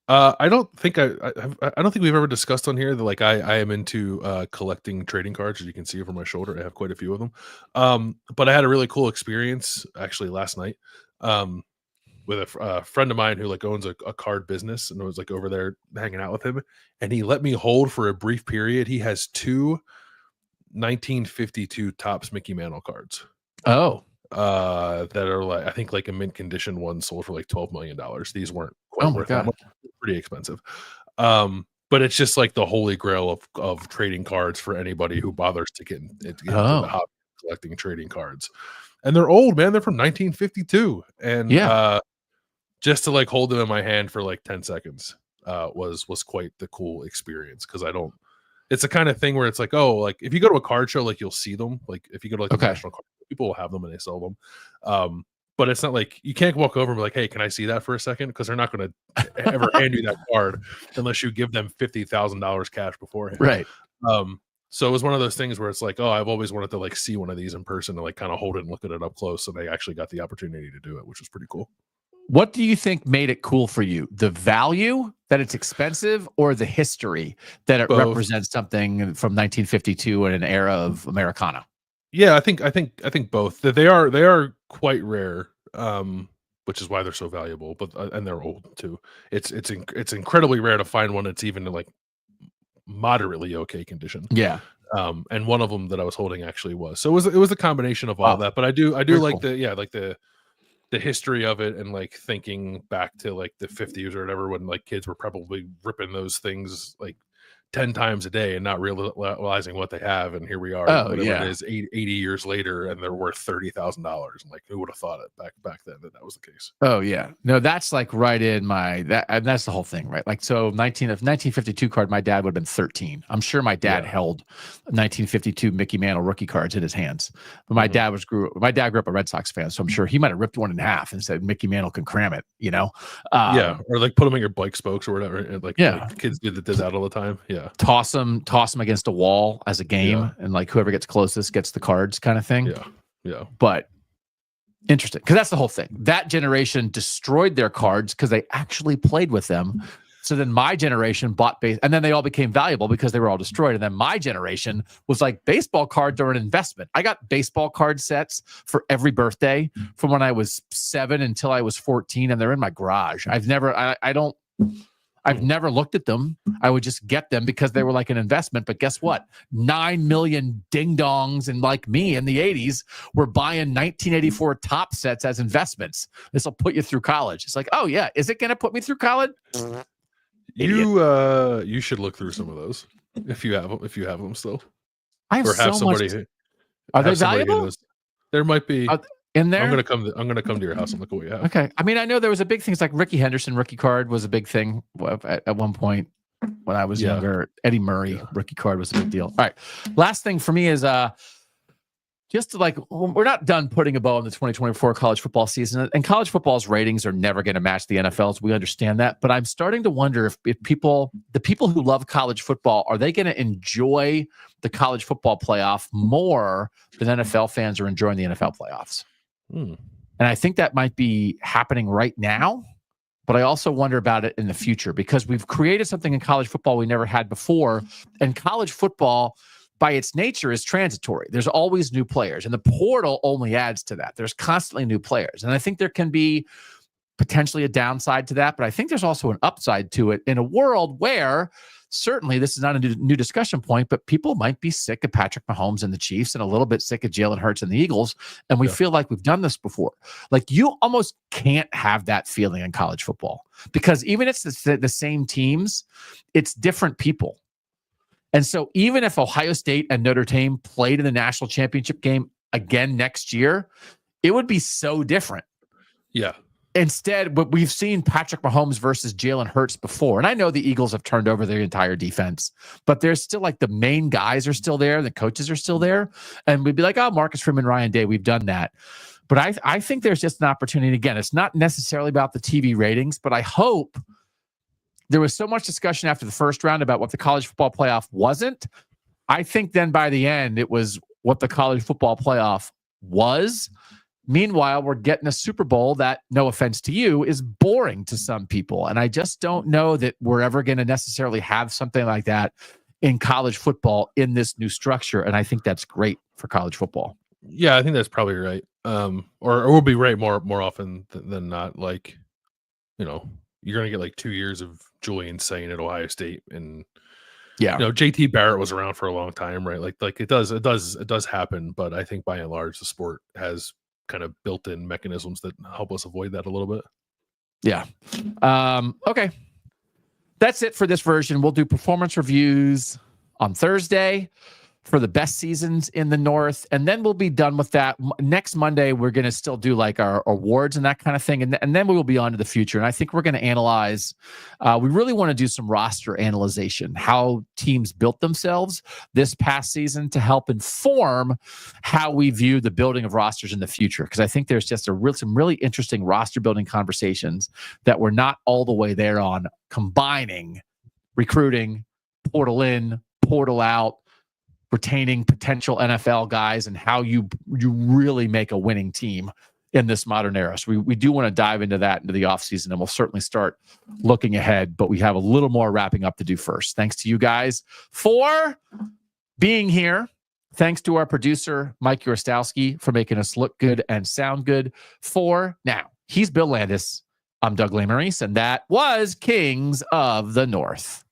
I don't think I don't think we've ever discussed on here that like I am into collecting trading cards. As you can see over my shoulder, I have quite a few of them. But I had a really cool experience actually last night with a friend of mine who like owns a card business, and I was like over there hanging out with him, and he let me hold for a brief period. He has 2 1952 Topps Mickey Mantle cards. Oh. That are like I think like a mint condition one sold for like $12 million. These weren't quite worth that much. Pretty expensive. But it's just like the holy grail of trading cards for anybody who bothers to get into the hobby of collecting trading cards. And they're old, man. They're from 1952. And just to like hold them in my hand for like 10 seconds was quite the cool experience, because it's the kind of thing where it's like, oh, like if you go to a card show, like you'll see them. Like if you go to like a national card, people will have them and they sell them. But it's not like you can't walk over and be like, hey, can I see that for a second? Because they're not going to ever hand you that card unless you give them $50,000 cash beforehand. Right. So it was one of those things where it's like, oh, I've always wanted to like see one of these in person and like kind of hold it and look at it up close. And they actually got the opportunity to do it, which was pretty cool. What do you think made it cool for you? The value that it's expensive, or the history that it represents something from 1952 in an era of Americana? Yeah, I think both. That they are quite rare, which is why they're so valuable. But and they're old too. It's incredibly rare to find one that's even in like moderately okay condition. Yeah. And one of them that I was holding actually was. So it was a combination of all that. But I do like cool. The history of it, and like thinking back to like the 50s or whatever, when like kids were probably ripping those things like 10 times a day and not realizing what they have. And here we are, Oh, whatever yeah. it is, 80 years later, and they're worth $30,000. Like, who would have thought it back then that was the case? Oh yeah, no, that's like right in and that's the whole thing, right? Like, so 1952 card, my dad would have been 13. I'm sure my dad held 1952 Mickey Mantle rookie cards in his hands, but my dad grew up a Red Sox fan, so I'm sure he might have ripped one in half and said Mickey Mantle can cram it, Or like put them in your bike spokes or whatever. And like kids did that all the time. Yeah, toss them against a wall as a game, and like whoever gets closest gets the cards, kind of thing. Yeah. But interesting, because that's the whole thing. That generation destroyed their cards because they actually played with them. So then my generation bought base, and then they all became valuable because they were all destroyed. And then my generation was like, baseball cards are an investment. I got baseball card sets for every birthday from when I was 7 until I was 14, and they're in my garage. I've never looked at them. I would just get them because they were like an investment. But guess what? 9 million ding-dongs and like me in the 80s were buying 1984 top sets as investments. This will put you through college. It's like, oh yeah, is it going to put me through college? You should look through some of those if you have them still. I have or have so somebody. much. Are they valuable? There might be. In there, I'm gonna come to your house and look at what you have. Okay. I mean, I know there was a big thing. It's like Ricky Henderson rookie card was a big thing at one point when I was younger. Eddie Murray rookie card was a big deal. All right. Last thing for me is just to like, we're not done putting a bow on the 2024 college football season, and college football's ratings are never going to match the NFL's. We understand that, but I'm starting to wonder if the people who love college football, are they going to enjoy the college football playoff more than NFL fans are enjoying the NFL playoffs? And I think that might be happening right now, but I also wonder about it in the future because we've created something in college football we never had before. And college football, by its nature, is transitory. There's always new players, and the portal only adds to that. There's constantly new players. And I think there can be potentially a downside to that, but I think there's also an upside to it in a world where certainly this is not a new discussion point, but people might be sick of Patrick Mahomes and the Chiefs and a little bit sick of Jalen Hurts and the Eagles. And we feel like we've done this before. Like, you almost can't have that feeling in college football because even if it's the same teams, it's different people. And so even if Ohio State and Notre Dame played in the national championship game again next year, it would be so different. Yeah. Instead, but we've seen Patrick Mahomes versus Jalen Hurts before. And I know the Eagles have turned over their entire defense, but there's still like the main guys are still there. The coaches are still there. And we'd be like, oh, Marcus Freeman, Ryan Day, we've done that. But I think there's just an opportunity. Again, it's not necessarily about the TV ratings, but I hope there was so much discussion after the first round about what the college football playoff wasn't. I think then by the end, it was what the college football playoff was. Meanwhile, we're getting a Super Bowl that, no offense to you, is boring to some people. And I just don't know that we're ever going to necessarily have something like that in college football in this new structure. And I think that's great for college football. Yeah, I think that's probably right. Or we'll be right more often than not. Like, you're going to get like 2 years of Julian saying at Ohio State. And, JT Barrett was around for a long time, right? Like it does happen. But I think by and large, the sport has kind of built-in mechanisms that help us avoid that a little bit. Yeah. Okay. That's it for this version. We'll do performance reviews on Thursday for the best seasons in the North. And then we'll be done with that. Next Monday, we're going to still do like our awards and that kind of thing. And then we will be on to the future. And I think we're going to analyze, we really want to do some roster analyzation, how teams built themselves this past season to help inform how we view the building of rosters in the future. Because I think there's just some really interesting roster building conversations that we're not all the way there on, combining recruiting, portal in, portal out, retaining potential NFL guys, and how you really make a winning team in this modern era. So we do want to dive into that into the offseason, and we'll certainly start looking ahead, but we have a little more wrapping up to do first. Thanks to you guys for being here. Thanks to our producer, Mike Urostowski, for making us look good and sound good. For now, he's Bill Landis. I'm Doug Lesmerises, and that was Kings of the North.